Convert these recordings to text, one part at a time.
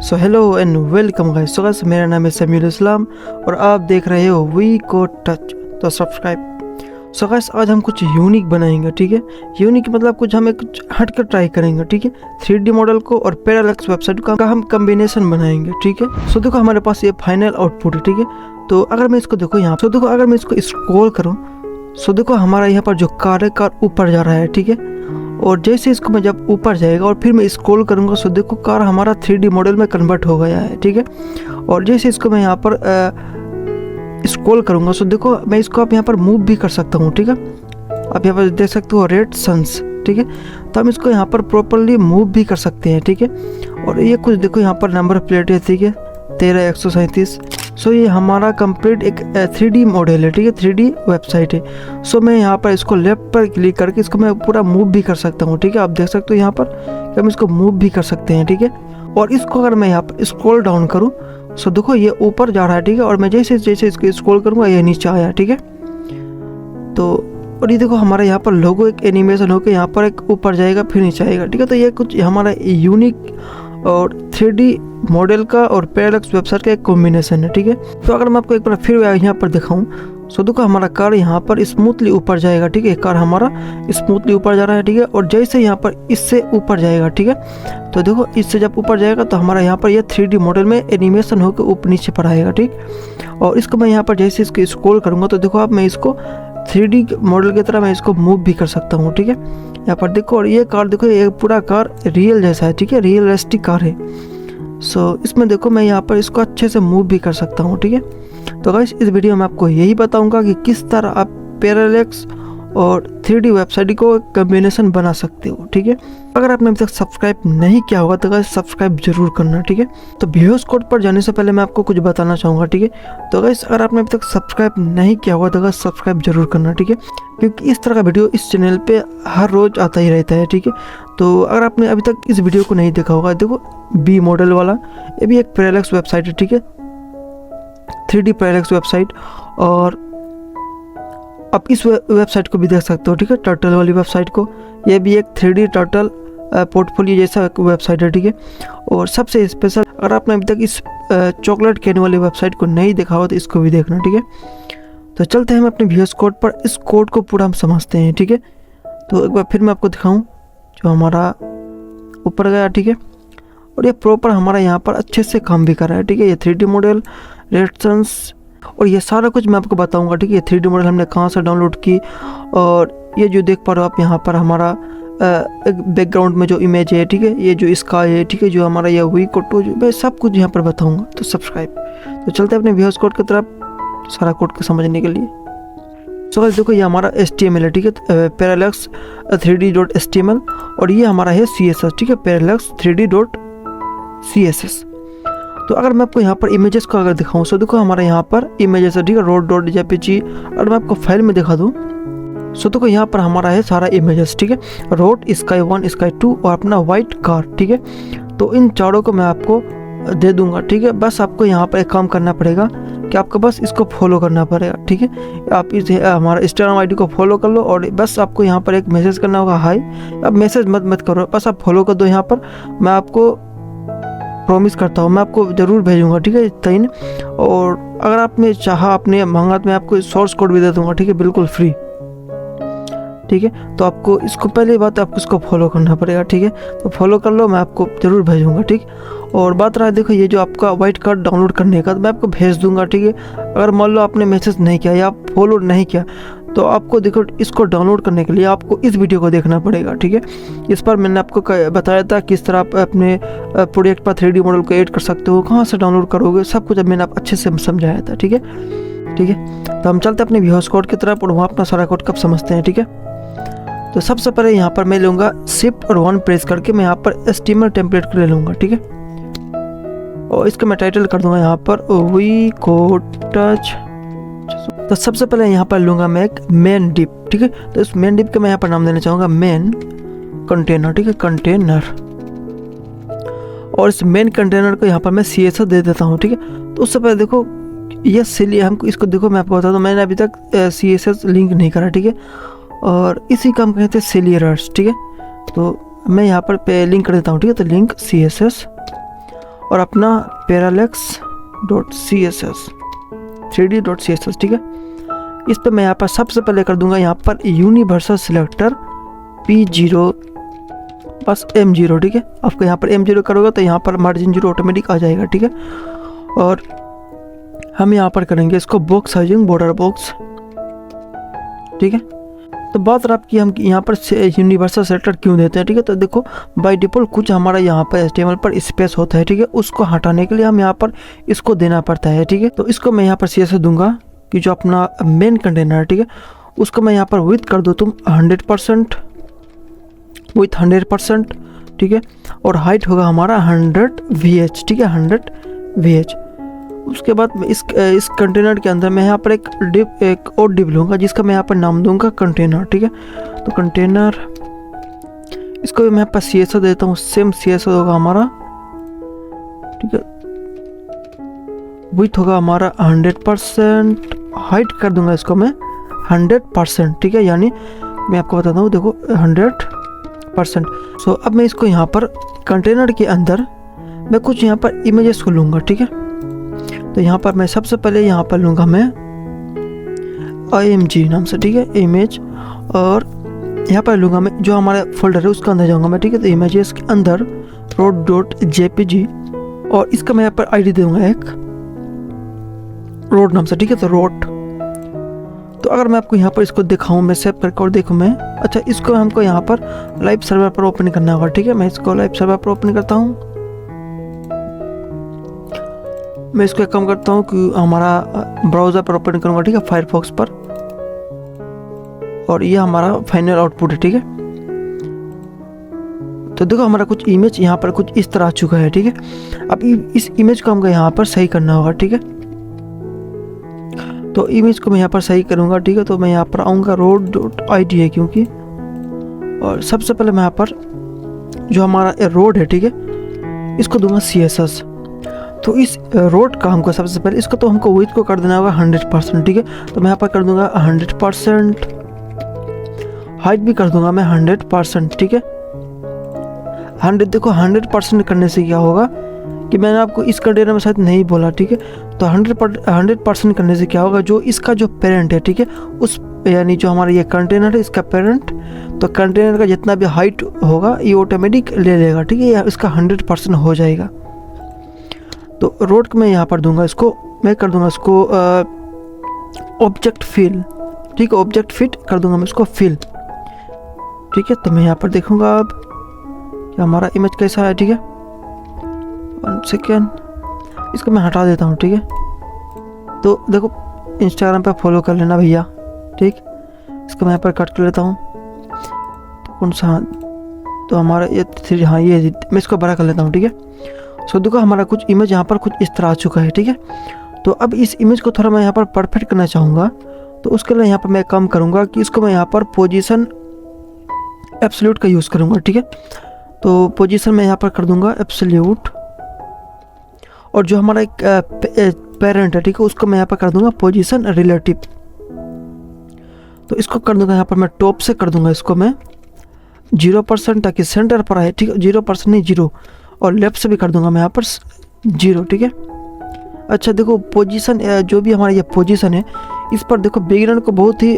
So hello and welcome guys. So guys मेरा नाम है समीर इस्लाम और आप देख रहे हो वी कोड टच, तो सब्सक्राइब। सो गाइस आज हम कुछ यूनिक बनाएंगे, ठीक है। यूनिक मतलब कुछ हमें कुछ हट कर ट्राई करेंगे, ठीक है। 3D मॉडल को और पैरालैक्स वेबसाइट का हम कॉम्बिनेशन बनाएंगे, ठीक है। सो देखो हमारे पास ये फाइनल आउटपुट है, ठीक है। तो अगर मैं इसको देखो यहाँ, सो देखो अगर मैं इसको स्क्रॉल करूँ, सो देखो हमारा यहाँ पर जो कार है, कार ऊपर जा रहा है, ठीक है। और जैसे इसको मैं जब ऊपर जाएगा और फिर मैं स्क्रॉल करूँगा, सो देखो कार हमारा 3D मॉडल में कन्वर्ट हो गया है, ठीक है। और जैसे इसको मैं यहाँ पर स्क्रॉल करूँगा, सो देखो मैं इसको आप यहाँ पर मूव भी कर सकता हूँ, ठीक है। आप यहाँ पर देख सकते हो रेड सन्स, ठीक है। तो हम इसको यहाँ पर प्रॉपरली मूव भी कर सकते हैं, ठीक है। और ये कुछ देखो यहाँ पर नंबर प्लेट है, ठीक है, 13137। सो ये हमारा कंप्लीट एक 3D मॉडल है, ठीक है, 3D वेबसाइट है। सो मैं यहाँ पर इसको लेफ्ट पर क्लिक करके इसको मैं पूरा मूव भी कर सकता हूँ, ठीक है। आप देख सकते हो यहाँ पर कि हम इसको मूव भी कर सकते हैं, ठीक है। और इसको अगर मैं यहाँ पर स्क्रॉल डाउन करूँ, सो देखो ये ऊपर जा रहा है, ठीक है। और मैं जैसे जैसे इसको स्क्रॉल करूँगा ये नीचे आया, ठीक है। तो और ये देखो हमारा यहाँ पर लोगो एक एनिमेशन होकर यहाँ पर एक ऊपर जाएगा फिर नीचे आएगा, ठीक है। तो ये कुछ हमारा यूनिक और 3D मॉडल का और पैरालैक्स वेबसाइट का एक कॉम्बिनेशन है, ठीक है। तो अगर मैं आपको एक बार फिर यहाँ पर दिखाऊं, सो देखो हमारा कार यहाँ पर स्मूथली ऊपर जाएगा, ठीक है। कार हमारा स्मूथली ऊपर जा रहा है, ठीक है। और जैसे यहाँ पर इससे ऊपर जाएगा, ठीक है। तो देखो इससे जब ऊपर जाएगा तो हमारा यहाँ पर यह 3D मॉडल में एनिमेशन होकर ऊपर नीचे पर आएगा, ठीक। और इसको मैं यहाँ पर जैसे इसको स्क्रॉल करूँगा तो देखो आप मैं इसको 3D मॉडल की तरह मैं इसको मूव भी कर सकता हूँ, ठीक है। यहाँ पर देखो और ये कार देखो ये पूरा कार रियल जैसा है, ठीक है, रियलिस्टिक कार है। सो इसमें देखो मैं यहाँ पर इसको अच्छे से मूव भी कर सकता हूँ, ठीक है। तो गाइस इस वीडियो में आपको यही बताऊंगा कि किस तरह आप पैरालैक्स और 3D वेबसाइट को कॉम्बिनेशन बना सकते हो, ठीक है। अगर आपने अभी तक सब्सक्राइब नहीं किया होगा तो गाइस सब्सक्राइब जरूर करना, ठीक है। तो VS कोड पर जाने से पहले मैं आपको कुछ बताना चाहूँगा, ठीक है। तो गाइस अगर आपने अभी तक सब्सक्राइब नहीं किया होगा तो गाइस सब्सक्राइब जरूर करना, ठीक है, क्योंकि इस तरह का वीडियो इस चैनल पे हर रोज़ आता ही रहता है, ठीक है। तो अगर आपने अभी तक इस वीडियो को नहीं देखा होगा, देखो बी मॉडल वाला ये भी एक पैरालैक्स वेबसाइट है, ठीक है, 3D पैरालैक्स वेबसाइट। और आप इस वेबसाइट को भी देख सकते हो, ठीक है, टर्टल वाली वेबसाइट को। ये भी एक 3D टर्टल पोर्टफोलियो जैसा एक वेबसाइट है, ठीक है। और सबसे स्पेशल अगर आपने अभी तक इस चॉकलेट कैन वाली वेबसाइट को नहीं देखा हो तो इसको भी देखना, ठीक है। तो चलते हैं हम अपने VS कोड पर, इस कोड को पूरा हम समझते हैं, ठीक है। तो एक बार फिर मैं आपको दिखाऊँ जो हमारा ऊपर गया, ठीक है। और ये प्रॉपर हमारा यहाँ पर अच्छे से काम भी कर रहा है, ठीक है। ये 3D मॉडल रेडसन्स और ये सारा कुछ मैं आपको बताऊंगा, ठीक है। ये 3D मॉडल हमने कहाँ से डाउनलोड की और ये जो देख पा रहे हो आप यहाँ पर हमारा एक बैकग्राउंड में जो इमेज है, ठीक है, ये जो स्काई है, ठीक है, जो हमारा ये हुई कोटो, मैं सब कुछ यहाँ पर बताऊंगा। तो सब्सक्राइब। तो चलते हैं अपने VS कोड की तरफ सारा कोड को समझने के लिए। सो गाइस देखो ये हमारा HTML है, ठीक है, पैरालैक्स 3D.html। और ये हमारा है CSS, ठीक है, पैरालैक्स 3D.css। तो अगर मैं आपको यहाँ पर इमेजेस को अगर दिखाऊँ, सो देखो हमारा यहाँ पर इमेजेस है, ठीक है, road.jpg। अगर मैं आपको फाइल में दिखा दूँ, सो देखो यहाँ पर हमारा है सारा इमेजेस, ठीक है, रोड, स्काई 1, स्काई 2 और अपना वाइट कार, ठीक है। तो इन चारों को मैं आपको दे दूंगा, ठीक है। बस आपको यहाँ पर एक काम करना पड़ेगा कि आपको बस इसको फॉलो करना पड़ेगा, ठीक है। आप इस हमारा इंस्टाग्राम ID को फॉलो कर लो और बस आपको यहाँ पर एक मैसेज करना होगा, हाय। अब मैसेज मत करो, बस आप फॉलो कर दो यहाँ पर। मैं आपको प्रॉमिस करता हूँ मैं आपको ज़रूर भेजूंगा, ठीक है, तीन। और अगर आपने चाहा अपने मांगा तो मैं आपको सोर्स कोड भी दे दूंगा, ठीक है, बिल्कुल फ्री, ठीक है। तो आपको इसको पहली बात आपको इसको फॉलो करना पड़ेगा, ठीक है। तो फॉलो कर लो, मैं आपको ज़रूर भेजूंगा, ठीक। और बात रहा देखो ये जो आपका वाइट कार्ड डाउनलोड करने का, तो मैं आपको भेज दूंगा, ठीक है। अगर मान लो आपने मैसेज नहीं किया या फॉलो नहीं किया तो आपको देखो इसको डाउनलोड करने के लिए आपको इस वीडियो को देखना पड़ेगा, ठीक है। इस पर मैंने आपको बताया था किस तरह आप अपने प्रोजेक्ट पर 3D मॉडल को ऐड कर सकते हो, कहाँ से डाउनलोड करोगे, सब कुछ अब मैंने आप अच्छे से समझाया था, ठीक है, ठीक है। तो हम चलते हैं अपने VS कोड की तरफ और वहाँ अपना सारा कोड कब समझते हैं, ठीक है। तो सबसे पहले यहाँ पर मैं लूँगा Shift और 1 प्रेस करके मैं यहाँ पर HTML टेम्पलेट को ले लूँगा, ठीक है। और इसका मैं टाइटल कर दूँगा यहाँ पर वी कोड टच। तो सबसे पहले यहाँ पर लूँगा मैं एक मेन डिप, ठीक है। तो इस मेन डिप का मैं यहाँ पर नाम देना चाहूँगा मेन कंटेनर, ठीक है, कंटेनर। और इस मेन कंटेनर को यहाँ पर मैं CSS दे देता हूँ, ठीक है। तो उससे पहले देखो ये सिली हमको इसको देखो मैं आपको बता दूँ, मैंने अभी तक CSS लिंक नहीं करा, ठीक है। और इसी काम कहते हैं सिली एरर्स, ठीक है। तो मैं यहाँ पर लिंक कर देता हूँ, ठीक है। तो लिंक CSS और अपना parallax dot C S S 3D.css, ठीक है। इस पर मैं यहाँ पर सबसे पहले कर दूंगा यहाँ पर यूनिवर्सल सिलेक्टर P0 बस M0, ठीक है। आपको यहाँ पर M0 करोगे तो यहाँ पर मार्जिन 0 ऑटोमेटिक आ जाएगा, ठीक है। और हम यहाँ पर करेंगे इसको बॉक्स साइजिंग बॉर्डर बॉक्स, ठीक है। तो बात रहा कि हम यहाँ पर यूनिवर्सल सिलेक्टर क्यों देते हैं, ठीक है। तो देखो बाय डिफ़ॉल्ट कुछ हमारा यहाँ पर HTML पर स्पेस होता है, ठीक है। उसको हटाने के लिए हम यहाँ पर इसको देना पड़ता है, ठीक है। तो इसको मैं यहाँ पर CSS दूंगा कि जो अपना मेन कंटेनर है, ठीक है, उसको मैं यहाँ पर विथ कर दो तुम 100% विथ 100%, ठीक है। और हाइट होगा हमारा 100 VH, ठीक है, 100 VH। उसके बाद इस कंटेनर के अंदर मैं यहाँ पर एक और डिव लूँगा जिसका मैं यहाँ पर नाम दूंगा कंटेनर, ठीक है। तो कंटेनर इसको भी मैं यहाँ पर CSS देता हूँ, सेम CSS होगा हमारा, ठीक है। विथ होगा हमारा 100%, हाइट कर दूंगा इसको मैं 100%, ठीक है। यानी मैं आपको बताता हूँ, देखो 100%। सो अब मैं इसको यहाँ पर कंटेनर के अंदर मैं कुछ यहाँ पर इमेजेस को लूँगा, ठीक है। तो यहाँ पर मैं सबसे पहले यहाँ पर लूँगा मैं img नाम से, ठीक है, इमेज। और यहाँ पर लूँगा मैं जो हमारा फोल्डर है उसके अंदर जाऊँगा मैं, ठीक है। तो इमेजेस के अंदर road.jpg और इसका मैं यहाँ पर ID दूँगा एक रोड नाम से, ठीक है। तो रोड, तो अगर मैं आपको यहाँ पर इसको दिखाऊँ, मैं सेव करके और देखूँ मैं, अच्छा इसको हमको यहाँ पर लाइव सर्वर पर ओपन करना होगा, ठीक है। मैं इसको लाइव सर्वर पर ओपन करता हूँ। मैं इसको कम करता हूँ कि हमारा ब्राउज़र पर ओपन करूँगा, ठीक है, फायरफॉक्स पर। और ये हमारा फाइनल आउटपुट है, ठीक है। तो देखो हमारा कुछ इमेज यहाँ पर कुछ इस तरह आ चुका है, ठीक है। अब इस इमेज को हमको यहाँ पर सही करना होगा, ठीक है। तो इमेज को मैं यहाँ पर सही करूँगा, ठीक है। तो मैं यहाँ पर आऊँगा road.id है क्योंकि, और सबसे पहले मैं यहाँ पर जो हमारा रोड है, ठीक है, इसको दूंगा CSS। तो इस रोड का हमको सबसे पहले इसको तो हमको विड्थ को कर देना होगा 100%, ठीक है। तो मैं यहाँ पर कर दूंगा 100%, हाइट भी कर दूंगा मैं 100%, ठीक है। 100, देखो 100% करने से क्या होगा कि मैंने आपको इस कंटेनर में शायद नहीं बोला, ठीक है। तो 100% करने से क्या होगा, जो इसका जो पेरेंट है, ठीक है, उस यानी जो हमारा ये कंटेनर है इसका पेरेंट, तो कंटेनर का जितना भी हाइट होगा ये ऑटोमेटिक ले लेगा, ठीक है। इसका 100% हो जाएगा। तो रोड को मैं यहाँ पर दूंगा, इसको मैं कर दूंगा इसको ऑब्जेक्ट फिल, ठीक है, ऑब्जेक्ट फिट कर दूंगा मैं इसको फिल, ठीक है। तो मैं यहाँ पर देखूंगा अब कि हमारा इमेज कैसा है, ठीक है। 1 सेकेंड, इसको मैं हटा देता हूँ, ठीक है। तो देखो इंस्टाग्राम पे फॉलो कर लेना भैया, ठीक। इसको मैं यहाँ पर कट कर लेता हूँ। तो कौन सा, तो हमारा ये 3, हाँ ये मैं इसको बड़ा कर लेता हूँ, ठीक है। सो देखो हमारा कुछ इमेज यहाँ पर कुछ इस तरह आ चुका है, ठीक है। तो अब इस इमेज को थोड़ा मैं यहाँ पर परफेक्ट करना चाहूँगा, तो उसके लिए यहाँ पर मैं काम करूँगा कि इसको मैं यहाँ पर पोजीशन एब्सोल्यूट का यूज़ करूँगा, ठीक है। तो पोजीशन मैं यहाँ पर कर दूँगा एब्सोल्यूट, और जो हमारा एक पेरेंट है, ठीक है, उसको मैं यहाँ पर कर दूँगा पोजीशन रिलेटिव। तो इसको कर दूँगा यहाँ पर मैं टॉप से कर दूँगा इसको मैं 0% ताकि सेंटर पर आए, ठीक है। 0% नहीं 0, और लेफ्ट से भी कर दूंगा मैं यहाँ पर 0, ठीक है। अच्छा देखो पोजीशन, जो भी हमारा ये पोजीशन है, इस पर देखो बिगिनर को बहुत ही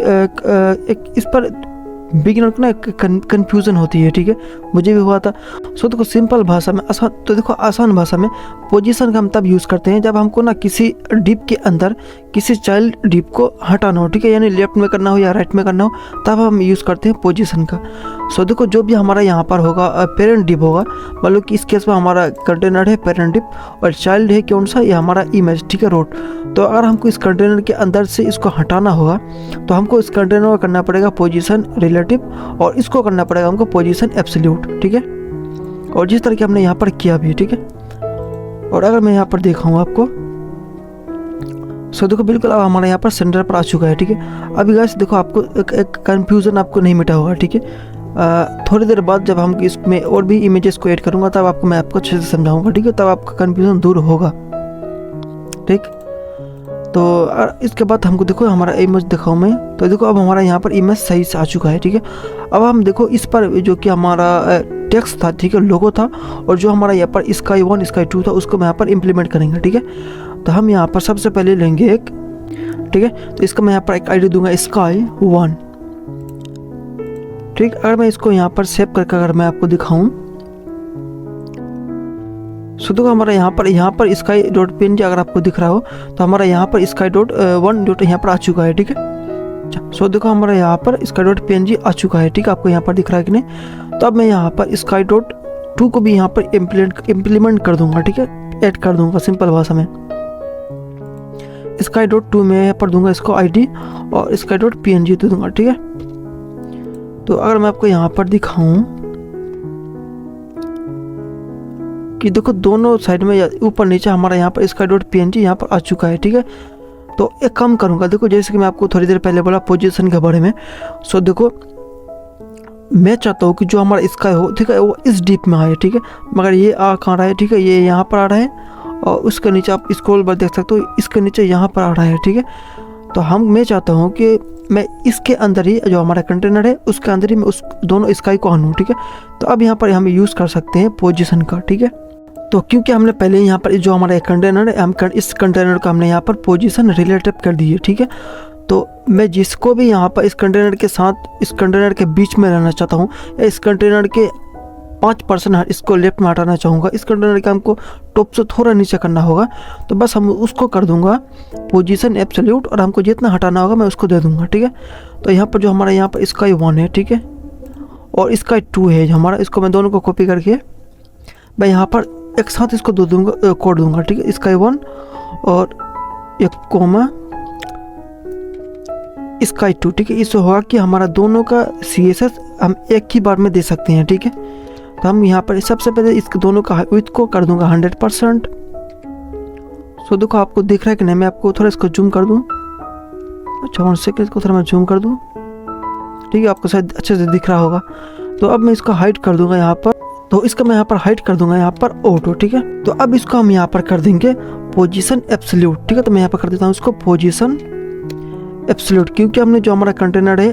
इस पर बिगिनर को ना कन्फ्यूज़न होती है, ठीक है, मुझे भी हुआ था। सो देखो सिंपल भाषा में आसान, तो देखो आसान भाषा में पोजीशन का हम तब यूज़ करते हैं जब हमको ना किसी डिप के अंदर किसी चाइल्ड डिप को हटाना हो, ठीक है, यानी लेफ्ट में करना हो या राइट में करना हो, तब हम यूज़ करते हैं पोजीशन का। सो देखो जो भी हमारा यहाँ पर होगा पेरेंट डिप होगा, मान लो कि इस केस में हमारा कंटेनर है पेरेंट डिप और चाइल्ड है कौन सा, ये हमारा इमेज, ठीक है, रोड। तो अगर हमको इस कंटेनर के अंदर से इसको हटाना होगा तो हमको इस कंटेनर को करना पड़ेगा पोजीशन रिलेटिव, और इसको करना पड़ेगा हमको पोजीशन एब्सोल्यूट, ठीक है। और जिस तरह के हमने यहाँ पर किया भी, ठीक है। और अगर मैं यहाँ पर दिखाऊँ आपको, सो देखो बिल्कुल अब हमारा यहाँ पर सेंटर पर आ चुका है, ठीक है। अभी गाइस देखो आपको एक कन्फ्यूज़न आपको नहीं मिटा होगा, ठीक है। थोड़ी देर बाद जब हम इसमें और भी इमेजेस को ऐड करूँगा तब आपको मैं आपको अच्छे से समझाऊँगा, ठीक है, तब आपका कन्फ्यूज़न दूर होगा, ठीक। तो इसके बाद हमको देखो हमारा इमेज दिखाऊँ मैं, तो देखो अब हमारा यहाँ पर इमेज सही से आ चुका है, ठीक है। अब हम देखो इस पर जो कि हमारा टेक्स्ट था, ठीक है, लोगो था, और जो हमारा यहाँ पर स्काई 1 स्काई 2 था उसको मैं यहाँ पर इम्प्लीमेंट करेंगे, ठीक है। तो हम यहाँ पर सबसे पहले लेंगे एक, ठीक है, तो इसका मैं यहाँ पर एक आईडी दूंगा स्काई 1, ठीक। अगर मैं इसको यहाँ पर सेव करके अगर मैं आपको दिखाऊं, तो हमारा यहाँ पर स्काई डॉट png अगर आपको दिख रहा हो तो हमारा यहाँ पर स्काई डॉट 1 डॉट यहाँ पर आ चुका है, ठीक है। सो देखो हमारा यहाँ पर स्काई डॉट png आ चुका है, ठीक है, आपको यहाँ पर दिख रहा है कि नहीं। तो अब मैं यहाँ पर स्काई डॉट 2 को भी यहाँ पर इम्प्लीमेंट कर दूंगा, ठीक है, ऐड कर दूंगा सिंपल भाषा में। स्काई डॉट 2 में यहाँ पर दूंगा इसको आईडी और स्काई डॉट png दे दूंगा, ठीक है। तो अगर मैं आपको यहाँ पर दिखाऊं कि देखो दोनों साइड में ऊपर नीचे हमारा यहाँ पर स्काई डॉट png यहाँ पर आ चुका है, ठीक है। तो एक काम करूँगा, देखो जैसे कि मैं आपको थोड़ी देर पहले बोला पोजीशन के बारे में। सो देखो मैं चाहता हूँ कि जो हमारा स्काई हो, ठीक है, वो इस डीप में आए, ठीक है, मगर ये आ कहाँ रहा है, ठीक है, ये यहाँ पर आ रहा है और उसके नीचे आप स्क्रॉल बार देख सकते हो, इसके नीचे यहाँ पर आ रहा है, ठीक है। तो मैं चाहता हूँ कि मैं इसके अंदर ही जो हमारा कंटेनर है उसके अंदर ही मैं उस दोनों स्काई को आनूँ, ठीक है। तो अब यहाँ पर हम यूज़ कर सकते हैं पोजीशन का, ठीक है। तो क्योंकि हमने पहले यहाँ पर जो हमारा कंटेनर है, हम इस कंटेनर का हमने यहाँ पर पोजीशन रिलेटिव कर दी है, ठीक है। तो मैं जिसको भी यहाँ पर इस कंटेनर के साथ इस कंटेनर के बीच में रहना चाहता हूँ या इस कंटेनर के 5% इसको लेफ्ट में हटाना चाहूँगा, इस कंटेनर के हमको टॉप से थोड़ा नीचे करना होगा, तो बस हम उसको कर दूंगा पोजीशन एब्सोल्यूट और हमको जितना हटाना होगा मैं उसको दे दूंगा, ठीक है। तो यहाँ पर जो हमारा यहाँ पर स्काई 1 है, ठीक है, और स्काई 2 है हमारा, इसको मैं दोनों को कॉपी करके मैं यहाँ पर एक साथ इसको दो दूंगा, कोड दूंगा, ठीक है, स्काई 1 और एक कोमा स्काई 2, ठीक है। इससे होगा कि हमारा दोनों का CSS हम एक ही बार में दे सकते हैं, ठीक है। तो हम यहाँ पर सबसे पहले इस दोनों का विड्थ को कर दूंगा 100%। सो देखो आपको दिख रहा है कि नहीं, मैं आपको थोड़ा इसको जूम कर दूँ, अच्छा 1 सेकेंड, इसको थोड़ा मैं जूम कर दूँ, ठीक है, आपको शायद अच्छे से दिख रहा होगा। तो अब मैं इसको हाइड कर दूंगा यहाँ पर, तो इसका मैं यहाँ पर हाइड कर दूंगा यहाँ पर ऑटो, ठीक है। तो अब इसको हम यहाँ पर कर देंगे पोजीशन एब्सोल्यूट, ठीक है। तो मैं यहाँ पर कर देता हूँ इसको पोजीशन एब्सोल्यूट, क्योंकि हमने जो हमारा कंटेनर है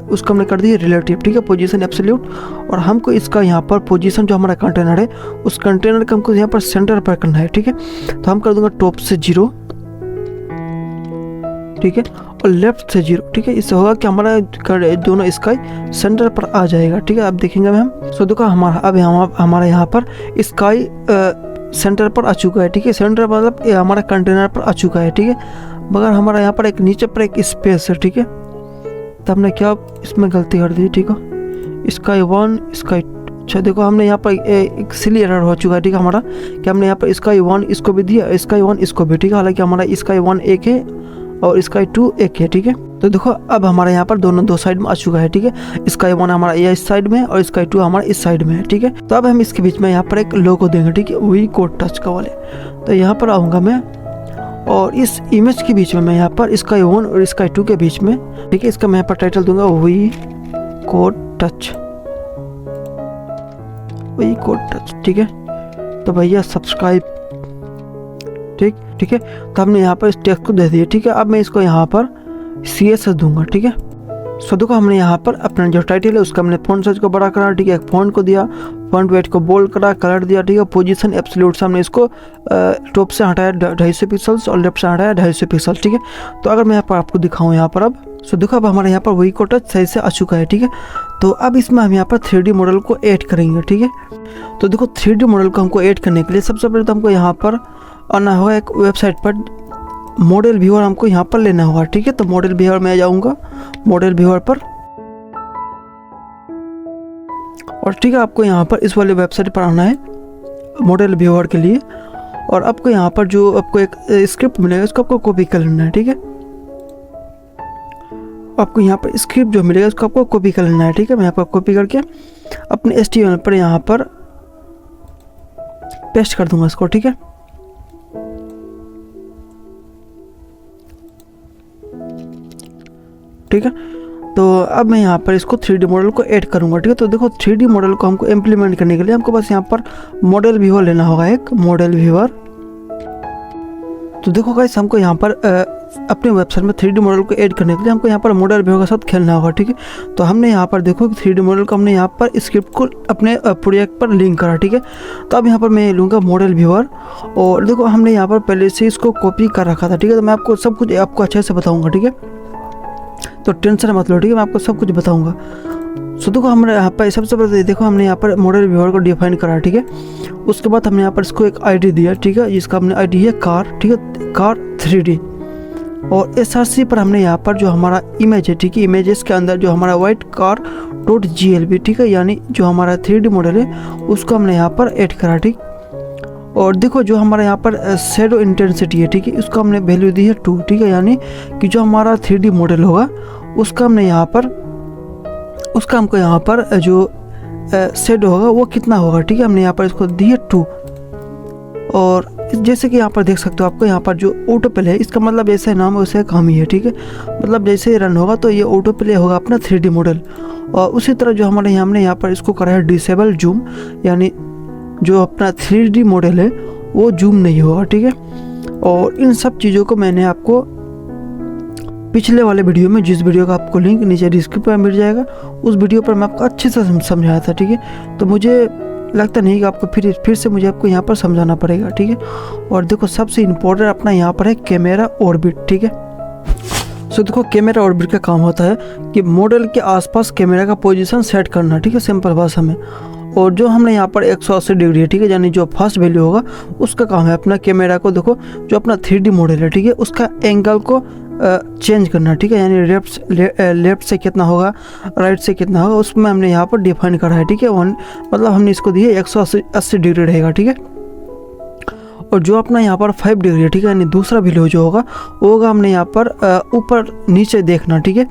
उसको हमने कर दिया रिलेटिव, ठीक है, पोजीशन एब्सोल्यूट। और हमको इसका यहाँ पर पोजीशन जो हमारा कंटेनर है उस कंटेनर का हमको यहाँ पर सेंटर पर करना है, ठीक है। तो हम कर दूंगा टॉप से 0, ठीक है, और लेफ्ट से 0, ठीक है। इससे होगा कि हमारा दोनों स्काई सेंटर पर आ जाएगा, ठीक है, अब देखेंगे हम। सो देखो हमारा यहाँ पर स्काई सेंटर पर आ चुका है, ठीक है, सेंटर मतलब हमारा कंटेनर पर आ चुका है, ठीक है। मगर हमारा यहाँ पर एक नीचे पर एक स्पेस है, ठीक है। तो हमने क्या इसमें गलती कर दी, ठीक है, स्काई 1 स्काई, अच्छा देखो हमने यहाँ पर एक सिली एरर हो चुका है, ठीक है हमारा, कि हमने यहाँ पर स्काई 1 इसको भी दिया, स्काई 1 इसको भी, ठीक है। हालांकि हमारा स्काई 1 एक है और स्काई 2 एक है, ठीक है। तो देखो अब हमारे यहाँ पर दोनों दो साइड में आ चुका है, ठीक है। स्काई 1 हमारा ये इस साइड में और स्काई 2 हमारा इस साइड में है, ठीक है। तो अब हम इसके बीच में यहाँ पर एक लोगो देंगे, ठीक है, वी कोड टच का वाले। तो यहाँ पर आऊँगा मैं और इस इमेज के बीच में मैं यहाँ पर स्काई 1 और स्काई 2 के बीच में, ठीक है, इसका मैं यहाँ पर टाइटल दूंगा we code touch, we code touch, ठीक है। तो भैया सब्सक्राइब, ठीक है। तो हमने यहाँ पर इस टेक्स्ट को दे दिया, ठीक है। अब मैं इसको यहाँ पर CSS दूंगा, ठीक है। सो देखो हमने यहाँ पर अपना जो टाइटल है उसका हमने फॉन्ट साइज को बड़ा करा, ठीक है, एक फॉन्ट को दिया, फॉन्ट वेट को बोल्ड करा, कलर दिया, ठीक है। पोजीशन एब्सोल्यूट से हमने इसको टॉप से हटाया 250 पिक्सल्स और लेफ्ट से हटाया 250 पिक्सल, ठीक है। तो अगर मैं यहाँ पर आपको दिखाऊँ यहाँ पर, अब सो देखो अब हमारे यहाँ पर वही को टच सही से आ चुका है, ठीक है। तो अब इसमें हम यहाँ पर 3D मॉडल को ऐड करेंगे, ठीक है। तो देखो 3D मॉडल को हमको ऐड करने के लिए सबसे पहले तो हमको यहाँ पर आना होगा एक वेबसाइट पर, मॉडल व्यूअर हमको यहाँ पर लेना होगा, ठीक है। तो मॉडल व्यूअर में जाऊँगा, मॉडल व्यूअर पर, और ठीक है आपको यहाँ पर इस वाले वेबसाइट पर आना है मॉडल व्यूअर के लिए। और आपको यहाँ पर जो आपको एक स्क्रिप्ट मिलेगा उसको आपको कॉपी कर लेना है, ठीक है। आपको यहाँ पर स्क्रिप्ट जो मिलेगा उसको आपको कॉपी कर लेना है, ठीक है। मैं यहाँ पर कॉपी करके अपने HTML पर यहाँ पर पेस्ट कर दूंगा इसको, ठीक है। ठीक है, तो अब मैं यहाँ पर इसको 3D मॉडल को ऐड करूँगा, ठीक है। तो देखो 3D मॉडल को हमको इम्प्लीमेंट करने के लिए हमको बस यहाँ पर मॉडल व्यूअर लेना होगा, एक मॉडल व्यूअर। तो देखो गाइस हमको यहाँ पर अपने वेबसाइट में 3D मॉडल को ऐड करने के लिए हमको यहाँ पर मॉडल व्यू के साथ खेलना होगा, ठीक है। तो हमने यहाँ पर देखो कि 3D मॉडल को हमने यहाँ पर स्क्रिप्ट को अपने प्रोजेक्ट पर लिंक करा, ठीक है। तो अब यहाँ पर मैं लूँगा मॉडल व्यूअर, और देखो हमने यहाँ पर पहले से इसको कॉपी कर रखा था, ठीक है। तो मैं आपको सब कुछ आपको अच्छे से बताऊँगा, ठीक है। तो टेंशन मत लो, ठीक है, मैं आपको सब कुछ बताऊँगा। सो देखो हमने यहाँ पर सबसे पहले देखो हमने यहाँ पर मॉडल व्यूअर को डिफाइन करा, ठीक है। उसके बाद हमने यहाँ पर इसको एक आईडी दिया, ठीक है, जिसका हमने आईडी है कार, ठीक है, कार 3D। और SRC पर हमने यहाँ पर जो हमारा इमेज है, ठीक है, इमेजेस के अंदर जो हमारा वाइट कार .glb, ठीक है, यानी जो हमारा 3D मॉडल है उसको हमने यहाँ पर ऐड करा, ठीक। और देखो जो हमारा यहाँ पर शेडो इंटेंसिटी है, ठीक है, उसको हमने वैल्यू दी है 2, ठीक है, यानी कि जो हमारा 3D मॉडल होगा उसका हमने यहाँ पर उसका हमको यहाँ पर जो शेडो होगा वो कितना होगा, ठीक है, हमने यहाँ पर इसको दी है 2। और जैसे कि यहाँ पर देख सकते हो आपको यहाँ पर जो ऑटो प्ले है, इसका मतलब जैसे नाम है वैसे काम ही है, ठीक है। मतलब जैसे रन होगा तो ये ऑटो प्ले होगा अपना 3D मॉडल। और उसी तरह जो हमने यहाँ पर इसको करा है डिसेबल जूम, यानी जो अपना 3D मॉडल है वो जूम नहीं होगा, ठीक है। और इन सब चीज़ों को मैंने आपको पिछले वाले वीडियो में, जिस वीडियो का आपको लिंक नीचे डिस्क्रिप्शन में मिल जाएगा, उस वीडियो पर मैं आपको अच्छे से समझाया था, ठीक है। तो मुझे लगता नहीं कि आपको फिर से मुझे आपको यहाँ पर समझाना पड़ेगा, ठीक है। और देखो सबसे इम्पोर्टेंट अपना यहाँ पर है कैमरा ऑर्बिट, ठीक है। सो देखो कैमरा ऑर्बिट का काम होता है कि मॉडल के आसपास कैमरा का पोजीशन सेट करना, ठीक है, सिंपल भाषा में। और जो हमने यहाँ पर 180 डिग्री है, ठीक है, यानी जो फर्स्ट वैल्यू होगा उसका काम है अपना कैमरा को, देखो जो अपना 3D मॉडल है, ठीक है, उसका एंगल को चेंज करना, ठीक है, यानी लेफ्ट से कितना होगा, राइट से कितना होगा, उसमें हमने यहाँ पर डिफाइन करा है, ठीक है। मतलब हमने इसको दी है 180 डिग्री रहेगा, ठीक है। और जो अपना यहाँ पर 5 डिग्री है, ठीक है, यानी दूसरा वैल्यू जो होगा वो होगा हमने यहाँ पर ऊपर नीचे देखना, ठीक है।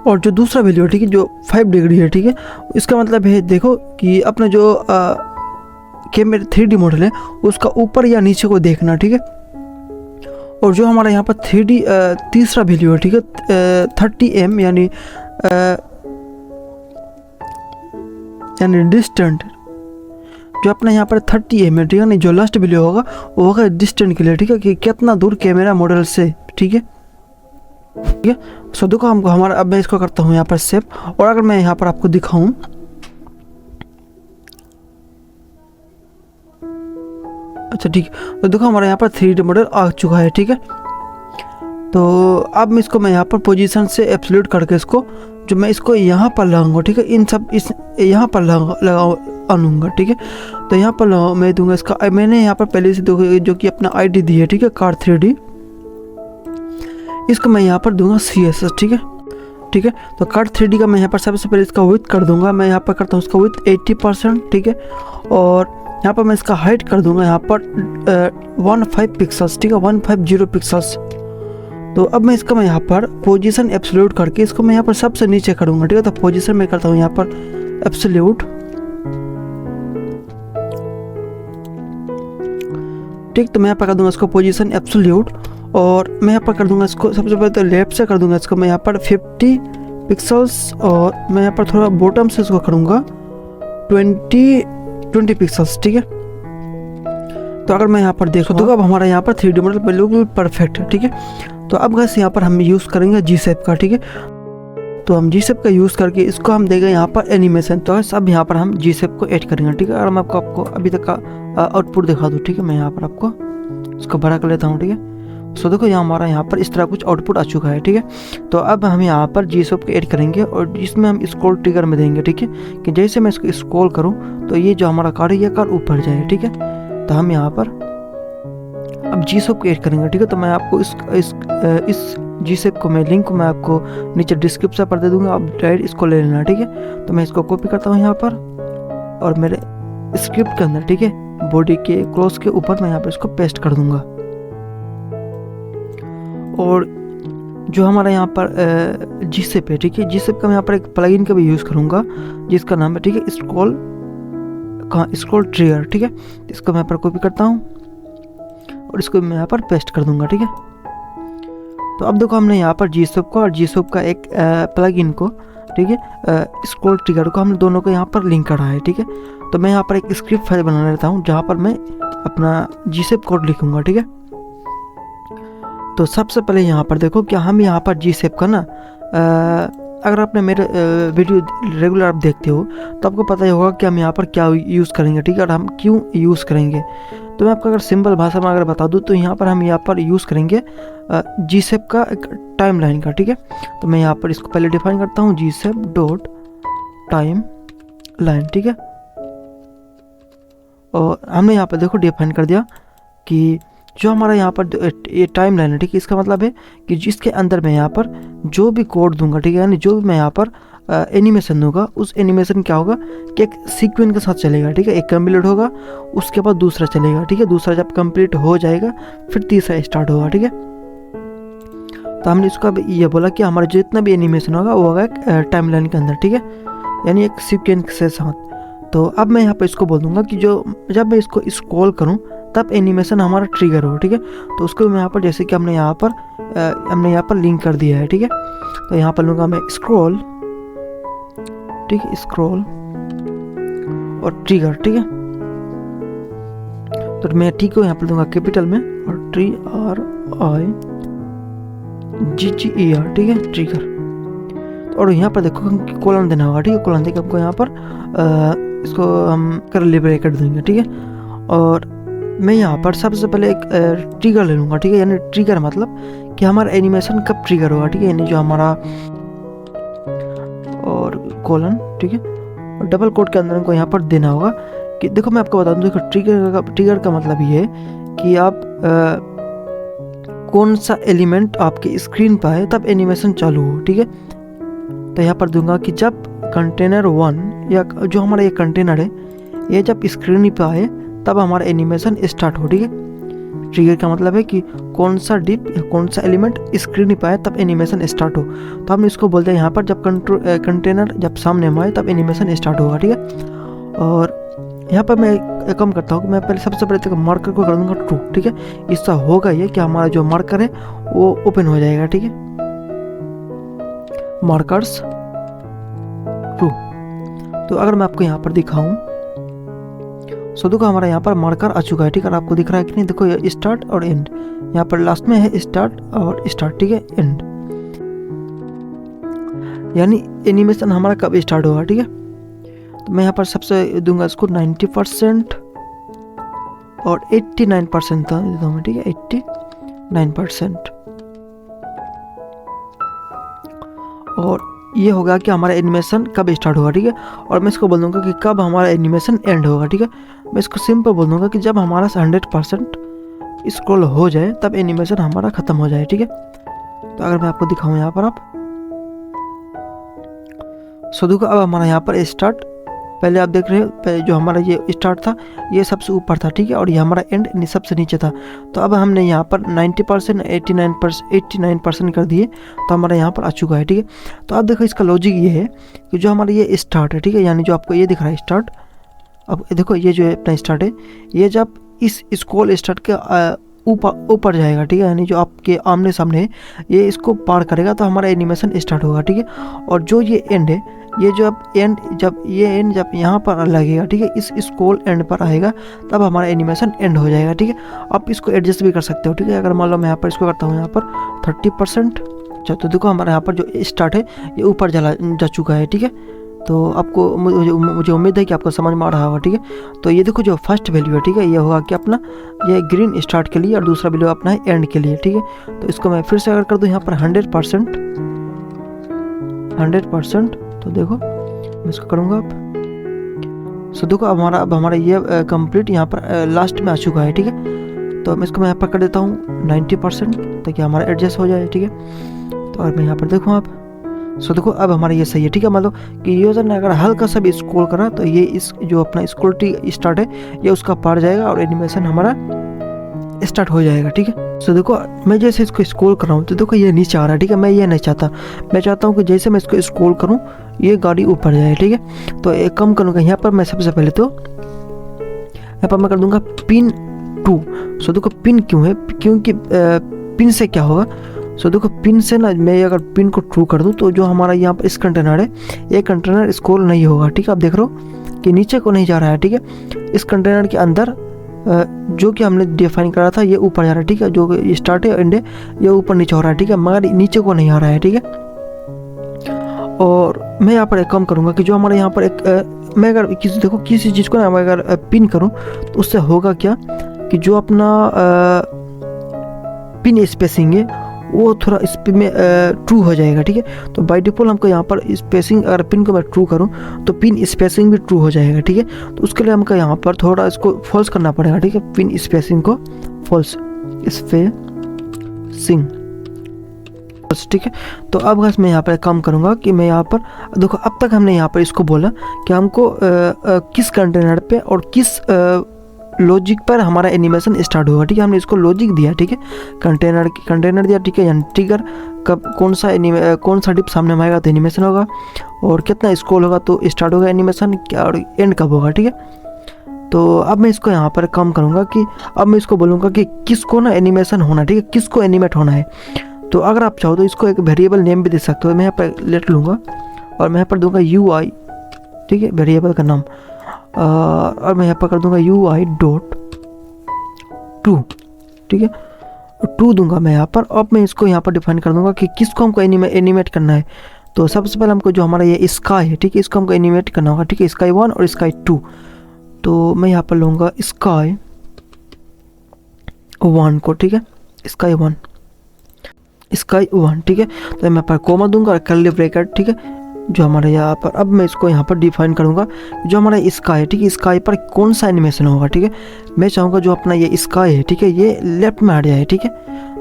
और जो दूसरा वैल्यू है, ठीक है, जो 5 डिग्री है, ठीक है, इसका मतलब है देखो कि अपना जो कैमरा 3D मॉडल है उसका ऊपर या नीचे को देखना, ठीक है। और जो हमारा यहाँ पर 3D तीसरा वैल्यू है, ठीक है, 30 m यानी डिस्टेंट, जो अपना यहाँ पर 30 m है, ठीक है, नहीं जो लास्ट वैल्यू होगा वो होगा डिस्टेंट के लिए, ठीक है, कि कितना दूर कैमरा मॉडल से, ठीक है, ठीक है। सो देखो हमको हमारा, अब मैं इसको करता हूँ यहाँ पर सेव। और अगर मैं यहाँ पर आपको दिखाऊं, अच्छा ठीक है, तो देखो हमारा यहाँ पर 3D मॉडल आ चुका है, ठीक है। तो अब मैं इसको यहाँ पर पोजीशन से एब्सोल्यूट करके इसको जो मैं इसको यहाँ पर लगाऊंगा, ठीक है, इन सब इस यहाँ पर आऊँगा, ठीक है। तो यहाँ पर मैं दूंगा इसका, मैंने यहाँ पर पहले से जो कि अपना आईडी दी है, ठीक है, कार 3D, इसको मैं यहाँ पर दूंगा CSS, ठीक है, ठीक है। तो कार 3D का मैं यहाँ पर सबसे पहले इसका विड्थ कर दूंगा, मैं यहाँ पर करता हूँ इसका विड्थ 80%, ठीक है। और यहाँ पर मैं इसका हाइट कर दूंगा यहाँ पर 15 पिक्सल्स, ठीक है, 150 पिक्सल्स। तो अब मैं इसका यहाँ पर पोजीशन एब्सोल्यूट करके इसको मैं यहाँ पर सबसे नीचे करूँगा, ठीक है। तो पोजीशन मैं करता हूँ यहाँ पर एब्सोल्यूट, ठीक। तो मैं यहाँ पर कर दूंगा इसको पोजीशन एब्सोल्यूट, और मैं यहाँ पर कर दूंगा इसको सबसे पहले तो लेफ्ट से कर दूंगा इसको मैं यहाँ पर 50 पिक्सल्स, और मैं यहाँ पर थोड़ा बॉटम से इसको करूँगा 20 पिक्सल्स, ठीक है। तो अगर मैं यहाँ पर देखो तो अब हमारा यहाँ पर 3D मॉडल बिल्कुल परफेक्ट है, ठीक है। तो अब गाइस यहाँ पर हम यूज़ करेंगे G-Shape का, ठीक है। तो हम G-Shape का यूज़ करके इसको हम देंगे यहाँ पर एनिमेशन। तो गाइस अब यहाँ पर हम G-Shape को ऐड करेंगे, ठीक है। और मैं आपको अभी तक का आउटपुट दिखा दूँ, ठीक है। मैं यहाँ पर आपको इसको बड़ा कर लेता हूँ, ठीक है। सो देखो यहाँ हमारा यहाँ पर इस तरह कुछ आउटपुट आ चुका है, ठीक है। तो अब हम यहाँ पर G-Shape को ऐड करेंगे और इसमें हम स्क्रॉल ट्रिगर में देंगे, ठीक है, कि जैसे मैं इसको स्क्रॉल करूँ तो ये जो हमारा कार है ये कार ऊपर जाए, ठीक है। तो हम यहाँ पर अब G-Shape को ऐड करेंगे, ठीक है। तो मैं आपको इस G-Shape को मैं लिंक मैं आपको नीचे डिस्क्रिप्शन पर दे दूंगा, आप डायरेक्ट इसको ले लेना, ठीक है। तो मैं इसको कॉपी करता हूँ यहाँ पर और मेरे स्क्रिप्ट के अंदर, ठीक है, बॉडी के क्रॉस के ऊपर मैं यहाँ पर इसको पेस्ट कर दूंगा। और जो हमारा यहाँ पर G-Shape है, ठीक है, G-Shape का मैं यहाँ पर एक प्लगइन का भी यूज़ करूँगा जिसका नाम है, ठीक है, स्क्रॉल ट्रिगर, ठीक है। इसको मैं यहाँ पर कॉपी करता हूँ और इसको मैं यहाँ पर पेस्ट कर दूंगा, ठीक है। तो अब देखो हमने यहाँ पर G-Shape को और G-Shape का एक प्लगइन को, ठीक है, स्क्रॉल ट्रिगर को हम दोनों को यहाँ पर लिंक करा है, ठीक है। तो मैं यहाँ पर एक स्क्रिप्ट फाइल बना लेता हूँ जहाँ पर मैं अपना GSAP कोड लिखूँगा, ठीक है। तो सबसे पहले यहाँ पर देखो कि हम यहाँ पर GSAP का ना अगर आपने मेरे वीडियो रेगुलर आप देखते हो तो आपको पता ही होगा कि हम यहाँ पर क्या यूज़ करेंगे, ठीक है, और हम क्यों यूज़ करेंगे। तो मैं आपको अगर सिंपल भाषा में अगर बता दूँ तो यहाँ पर हम यहाँ पर यूज़ करेंगे GSAP का एक टाइम लाइन का, ठीक है। तो मैं यहाँ पर इसको पहले डिफाइन करता हूँ GSAP डॉट टाइम लाइन, ठीक है। और हमने यहाँ पर देखो डिफाइन कर दिया कि जो हमारा यहाँ पर ये टाइम लाइन है, ठीक है, इसका मतलब है कि जिसके अंदर मैं यहाँ पर जो भी कोड दूंगा, ठीक है, यानी जो भी मैं यहाँ पर एनिमेशन दूंगा उस एनिमेशन क्या होगा कि एक सीक्वेंस के साथ चलेगा, ठीक है। एक कंप्लीट होगा उसके बाद दूसरा चलेगा, ठीक है। दूसरा जब कंप्लीट हो जाएगा फिर तीसरा स्टार्ट होगा, ठीक है। तो हमने इसको अब ये बोला कि हमारा जितना भी एनिमेशन होगा वो होगा एक टाइम लाइन के अंदर, ठीक है, यानी एक सीक्वेंस के साथ। तो अब मैं यहाँ पर इसको बोल दूंगा कि जो जब मैं इसको स्क्रॉल करूँ तब एनिमेशन हमारा ट्रिगर हो, ठीक है। तो उसको मैं यहाँ पर जैसे कि हमने यहाँ पर लिंक कर दिया है, ठीक है। तो यहाँ पर लूँगा मैं स्क्रॉल, ठीक है, स्क्रॉल और ट्रिगर, ठीक है। तो मैं टी को यहाँ पर दूंगा कैपिटल में और TRIGGER, ठीक है, ट्रिगर। और यहाँ पर देखो कोलन देना होगा, ठीक है। कोलन देकर हमको यहाँ पर इसको हम कर्ली ब्रैकेट देंगे, ठीक है। और मैं यहाँ पर सबसे पहले एक ट्रिगर ले लूँगा, ठीक है, यानी ट्रिगर मतलब कि हमारा एनिमेशन कब ट्रिगर होगा, ठीक है, यानी जो हमारा और कोलन, ठीक है, और डबल कोट के अंदर हमको यहाँ पर देना होगा कि देखो मैं आपको बता दूँ, देखो ट्रिगर का मतलब ये है कि आप कौन सा एलिमेंट आपके स्क्रीन पर है तब एनिमेशन चालू हो, ठीक है। तो यहाँ पर दूंगा कि जब कंटेनर 1 या जो हमारा ये कंटेनर है ये जब स्क्रीन पर आए तब हमारा एनिमेशन स्टार्ट हो, ठीक है। ट्रिगर का मतलब है कि कौन सा डिप या कौन सा एलिमेंट स्क्रीन पर आए तब एनिमेशन स्टार्ट हो। तो हम इसको बोलते हैं यहाँ पर जब कंटेनर जब सामने में आए तब एनिमेशन स्टार्ट होगा, ठीक है। और यहाँ पर मैं एक काम करता हूँ कि मैं पहले सबसे पहले तक मार्कर को कर दूंगा ट्रू, ठीक है। इससे होगा ये कि हमारा जो मार्कर है वो ओपन हो जाएगा, ठीक है, मार्कर्स ट्रू। तो अगर मैं आपको यहाँ पर दिखाऊं सो देखो हमारा यहाँ पर मार्कर आ चुका है, ठीक है। आपको दिख रहा है कि नहीं, देखो ये स्टार्ट और एंड, यहाँ पर लास्ट में है स्टार्ट और स्टार्ट, ठीक है, एंड, यानी एनिमेशन हमारा कब स्टार्ट होगा, ठीक है। तो मैं यहाँ पर सबसे दूंगा इसको 90% और 89% था देता हूँ, ठीक है, 89%। और ये होगा कि हमारा एनिमेशन कब स्टार्ट होगा, ठीक है। और मैं इसको बोल दूंगा कि कब हमारा एनिमेशन एंड होगा, ठीक है। मैं इसको सिंपल बोल दूंगा कि जब हमारा 100% स्क्रॉल हो जाए तब एनिमेशन हमारा ख़त्म हो जाए, ठीक है। तो अगर मैं आपको दिखाऊं यहाँ पर आप सो अब हमारा यहाँ पर स्टार्ट, पहले आप देख रहे हो पहले जो हमारा ये स्टार्ट था ये सबसे ऊपर था, ठीक है, और ये हमारा एंड सबसे नीचे था। तो अब हमने यहाँ पर 90% 89% कर दिए तो हमारा यहाँ पर आ चुका है, ठीक है। तो अब देखो इसका लॉजिक ये है कि जो हमारा ये स्टार्ट है, ठीक है, यानी जो आपको ये दिख रहा है स्टार्ट, अब देखो ये जो है अपना स्टार्ट है ये जब इस स्क्रॉल स्टार्ट के ऊपर जाएगा, ठीक है, यानी जो आपके आमने सामने है ये इसको पार करेगा तो हमारा एनिमेशन स्टार्ट होगा, ठीक है। और जो ये एंड है ये जब यहाँ पर लगेगा, ठीक है, इस स्क्रॉल एंड पर आएगा तब हमारा एनिमेशन एंड हो जाएगा, ठीक है। आप इसको एडजस्ट भी कर सकते हो, ठीक है। अगर मान लो मैं यहाँ पर इसको करता हूँ यहाँ पर 30%, तो देखो हमारा यहाँ पर जो स्टार्ट है ये ऊपर जा चुका है, ठीक है। तो आपको मुझे उम्मीद है कि आपको समझ में आ रहा होगा, ठीक है। तो ये देखो जो फर्स्ट वैल्यू है, ठीक है, ये होगा कि अपना ये ग्रीन स्टार्ट के लिए और दूसरा वैल्यू अपना है एंड के लिए, ठीक है। तो इसको मैं फिर से अगर कर दूँ यहाँ पर 100%, तो देखो मैं इसको करूँगा अब सो देखो अब हमारा ये कंप्लीट यहाँ पर लास्ट में आ चुका है, ठीक है। तो मैं इसको यहाँ पर कर देता हूँ 90% ताकि हमारा एडजस्ट हो जाए, ठीक है। तो अगर मैं यहाँ पर देखूँ आप सो देखो अब हमारा ये सही है, ठीक है। मतलब कि यूजर ने अगर हल्का सा भी स्क्रॉल करा तो ये इस जो अपना स्क्रॉल स्टार्ट है ये उसका पार जाएगा और एनिमेशन हमारा स्टार्ट हो जाएगा, ठीक है। सो देखो मैं जैसे इसको स्क्रॉल कर रहा हूँ तो देखो ये नीचे आ रहा है, ठीक है। मैं ये नहीं चाहता, मैं चाहता हूँ कि जैसे मैं इसको स्क्रॉल करूँ ये गाड़ी ऊपर जाए, ठीक है। तो एक कम करूँगा यहाँ पर मैं सबसे पहले तो यहाँ पर मैं कर दूँगा पिन 2। सो देखो पिन क्यों है, क्योंकि पिन से क्या होगा, सो देखो पिन से ना मैं अगर पिन को ट्रू कर दूं तो जो हमारा यहाँ पर इस कंटेनर है ये कंटेनर स्क्रॉल नहीं होगा, ठीक है। आप देख रहे हो कि नीचे को नहीं जा रहा है, ठीक है। इस कंटेनर के अंदर जो कि हमने डिफाइन करा था ये ऊपर जा रहा है, ठीक है। जो स्टार्ट है एंड है ये ऊपर नीचे हो रहा है, ठीक है, मगर नीचे को नहीं आ रहा है, ठीक है। और मैं यहाँ पर एक काम करूँगा कि जो हमारे यहाँ पर एक मैं अगर किसी चीज़ को ना मैं अगर पिन करूँ तो उससे होगा क्या कि जो अपना पिन स्पेसिंग है वो थोड़ा इस पे में ट्रू हो जाएगा, ठीक है। तो बाय डिफ़ॉल्ट हमको यहाँ पर स्पेसिंग अगर पिन को मैं ट्रू करूँ तो पिन स्पेसिंग भी ट्रू हो जाएगा, ठीक है। तो उसके लिए हमको यहाँ पर थोड़ा इसको फॉल्स करना पड़ेगा, ठीक है। पिन स्पेसिंग को फॉल्स स्पेसिंग, ठीक है। तो अब गाइस मैं यहाँ पर काम करूँगा कि मैं यहाँ पर देखो, अब तक हमने यहाँ पर इसको बोला कि हमको किस कंटेनर पे और किस लॉजिक पर हमारा एनिमेशन स्टार्ट होगा, ठीक है। हमने इसको लॉजिक दिया, ठीक है, कंटेनर दिया, ठीक है, यानी ट्रिगर कब कौन सा डिप सामने में आएगा तो एनिमेशन होगा, और कितना स्क्रॉल होगा तो स्टार्ट होगा एनिमेशन, क्या और एंड कब होगा, ठीक है। तो अब मैं इसको यहाँ पर काम करूँगा कि अब मैं इसको बोलूँगा कि किसको ना एनिमेशन होना, ठीक है, किसको एनिमेट होना है। तो अगर आप चाहो तो इसको एक वेरिएबल नेम भी दे सकते हो। मैं यहाँ पर लेट लूँगा और मैं यहाँ पर दूंगा UI, ठीक है, वेरिएबल का नाम, और मैं यहाँ पर कर दूंगा UI.to, ठीक है, 2 दूंगा मैं यहाँ पर। अब मैं इसको यहाँ पर डिफाइन कर दूंगा कि किसको हमको एनिमेट करना है। तो सबसे पहले हमको जो हमारा ये स्काई है, ठीक है, इसको हमको एनिमेट करना होगा, ठीक है, स्काई 1 और स्काई 2। तो मैं यहाँ पर लूँगा स्काई 1 को, ठीक है, स्काई 1, ठीक है। तो मैं यहाँ पर कोमा दूंगा और कर्ली ब्रैकेट, ठीक है, जो हमारे यहाँ पर। अब मैं इसको यहाँ पर डिफाइन करूँगा जो हमारा स्काई है, ठीक है, स्काई पर कौन सा एनिमेशन होगा, ठीक है। मैं चाहूँगा जो अपना ये स्काई है, ठीक है, ये लेफ्ट में हट जाए, ठीक है।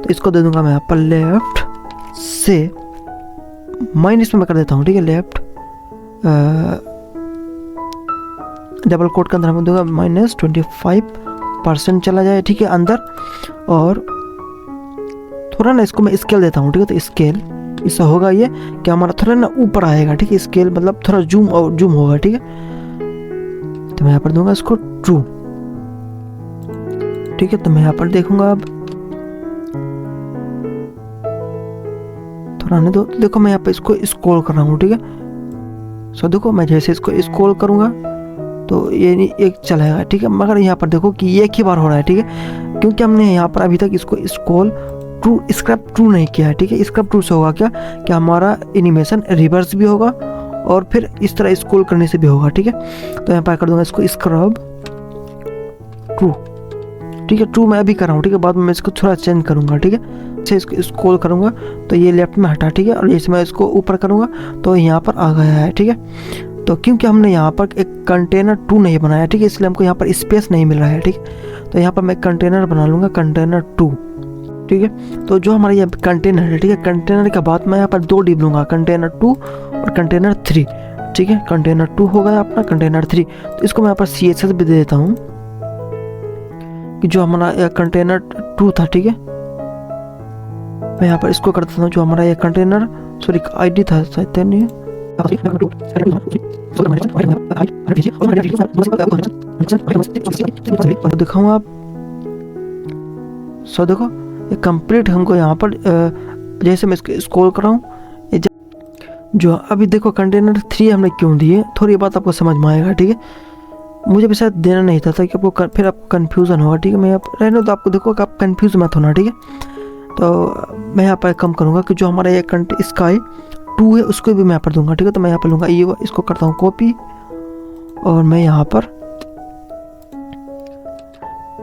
तो इसको दे दूँगा मैं यहाँ पर लेफ्ट से माइनस में मैं कर देता हूँ, ठीक है, लेफ्ट डबल कोट के अंदर हम दूंगा -25% चला जाए, ठीक है, अंदर। और थोड़ा ना इसको मैं स्केल देता हूँ, ठीक है। तो स्केल इससे होगा ये कि हमारा थोड़ा ना ऊपर आएगा, ठीक है, स्केल मतलब थोड़ा जूम होगा, ठीक है। तो मैं यहाँ पर दूंगा इसको ट्रू, ठीक है। तो मैं यहाँ पर देखूंगा अब थोड़ा नहीं, तो देखो मैं यहाँ पर इसको स्क्रॉल कर रहा हूँ, ठीक है। सो देखो मैं जैसे इसको स्क्रॉल करूँगा तो ये नहीं एक चलाएगा, ठीक है, मगर यहाँ पर देखो कि एक ही बार हो रहा है, ठीक है, क्योंकि हमने यहाँ पर अभी तक इसको स्क्रैप ट्रू नहीं किया है, ठीक है। स्क्रैप ट्रू से होगा क्या कि हमारा एनिमेशन रिवर्स भी होगा और फिर इस तरह स्क्रॉल करने से भी होगा, ठीक है। तो यहाँ पर कर दूंगा इसको स्क्रब ट्रू, ठीक है, ट्रू मैं अभी कर रहा हूँ, ठीक है, बाद में मैं इसको थोड़ा चेंज करूँगा, ठीक है। जैसे इसको स्क्रॉल करूँगा तो ये लेफ्ट में हटा, ठीक है, और जैसे मैं इसको ऊपर करूँगा तो यहाँ पर आ गया है, ठीक है। तो क्योंकि हमने यहाँ पर एक कंटेनर 2 नहीं बनाया, ठीक है, इसलिए हमको यहाँ पर स्पेस नहीं मिल रहा है, ठीक है। तो यहाँ पर मैं कंटेनर बना लूँगा कंटेनर 2, ठीक है। तो जो हमारा ये कंटेनर है, ठीक है, कंटेनर के बाद मैं यहाँ पर 2 डिप लूँगा, कंटेनर 2 और कंटेनर 3, ठीक है। कंटेनर 2 हो गया अपना, कंटेनर 3। तो इसको मैं यहाँ पर CSS भी दे देता हूँ कि जो हमारा कंटेनर 2 था, ठीक है, मैं यहाँ पर इसको कर देता हूँ जो हमारा ये कंटेनर ID था शायद नहीं, दिखाऊँ आप। सो देखो ये कंप्लीट हमको यहाँ पर जैसे मैं इसको स्क्रॉल कर रहा हूँ जो अभी देखो कंटेनर 3 हमने क्यों दिए, थोड़ी बात आपको समझ में आएगा, ठीक है। मुझे भी शायद देना नहीं था कि आपको फिर आप कन्फ्यूज़न होगा, ठीक है। मैं यहाँ पर रहने तो आपको देखो कि आप कन्फ्यूज़ मत होना, ठीक है। तो मैं यहाँ पर कम करूँगा कि जो हमारा ये स्काई 2 है उसको भी मैं यहाँ पर दूंगा, ठीक है। तो मैं यहाँ पर लूँगा ये इसको करता हूँ कॉपी और मैं यहाँ पर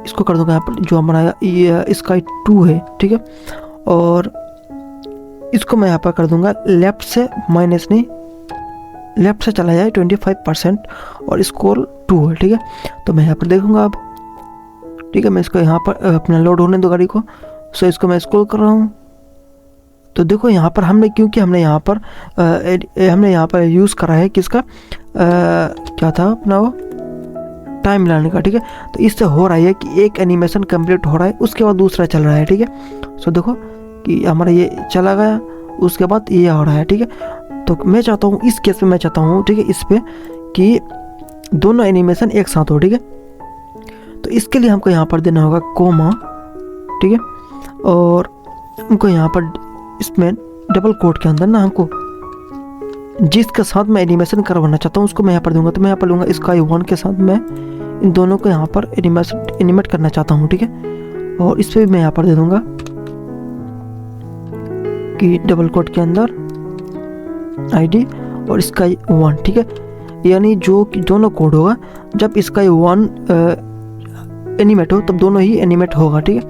इसको कर दूंगा यहाँ पर जो हमारा ये स्काई 2 है, ठीक है। और इसको मैं यहाँ पर कर दूंगा लेफ्ट से माइनस नहीं, लेफ्ट से चला जाए 25% और स्क्रॉल 2 है, ठीक है। तो मैं यहाँ पर देखूंगा अब, ठीक है। मैं इसको यहाँ पर अपना लोड होने दो गाड़ी को। सो इसको मैं स्क्रॉल कर रहा हूँ तो देखो यहाँ पर हमने क्योंकि हमने यहाँ पर यूज़ करा है किसका क्या था अपना वो टाइम लाने का, ठीक है। तो इससे हो रहा है कि एक एनिमेशन कंप्लीट हो रहा है उसके बाद दूसरा चल रहा है, ठीक है। सो देखो कि हमारा ये चला गया उसके बाद ये हो रहा है, ठीक है। तो मैं चाहता हूँ इस केस में मैं चाहता हूँ, ठीक है, इस पे कि दोनों एनिमेशन एक साथ हो, ठीक है। तो इसके लिए हमको यहाँ पर देना होगा कोमा, ठीक है। और हमको यहाँ पर इसमें डबल कोट के अंदर ना हमको जिसके साथ मैं एनिमेशन करवाना चाहता हूँ उसको मैं यहाँ पर दूंगा। तो मैं यहाँ पर लूँगा स्काई 1 के साथ मैं इन दोनों को यहाँ पर एनिमेट करना चाहता हूँ, ठीक है। और इस पर भी मैं यहाँ पर दे दूँगा कि डबल कोट के अंदर ID और स्काई 1, ठीक है। यानी जो दोनों कोड होगा जब स्काई 1 एनिमेट हो तब दोनों ही एनिमेट होगा, ठीक है।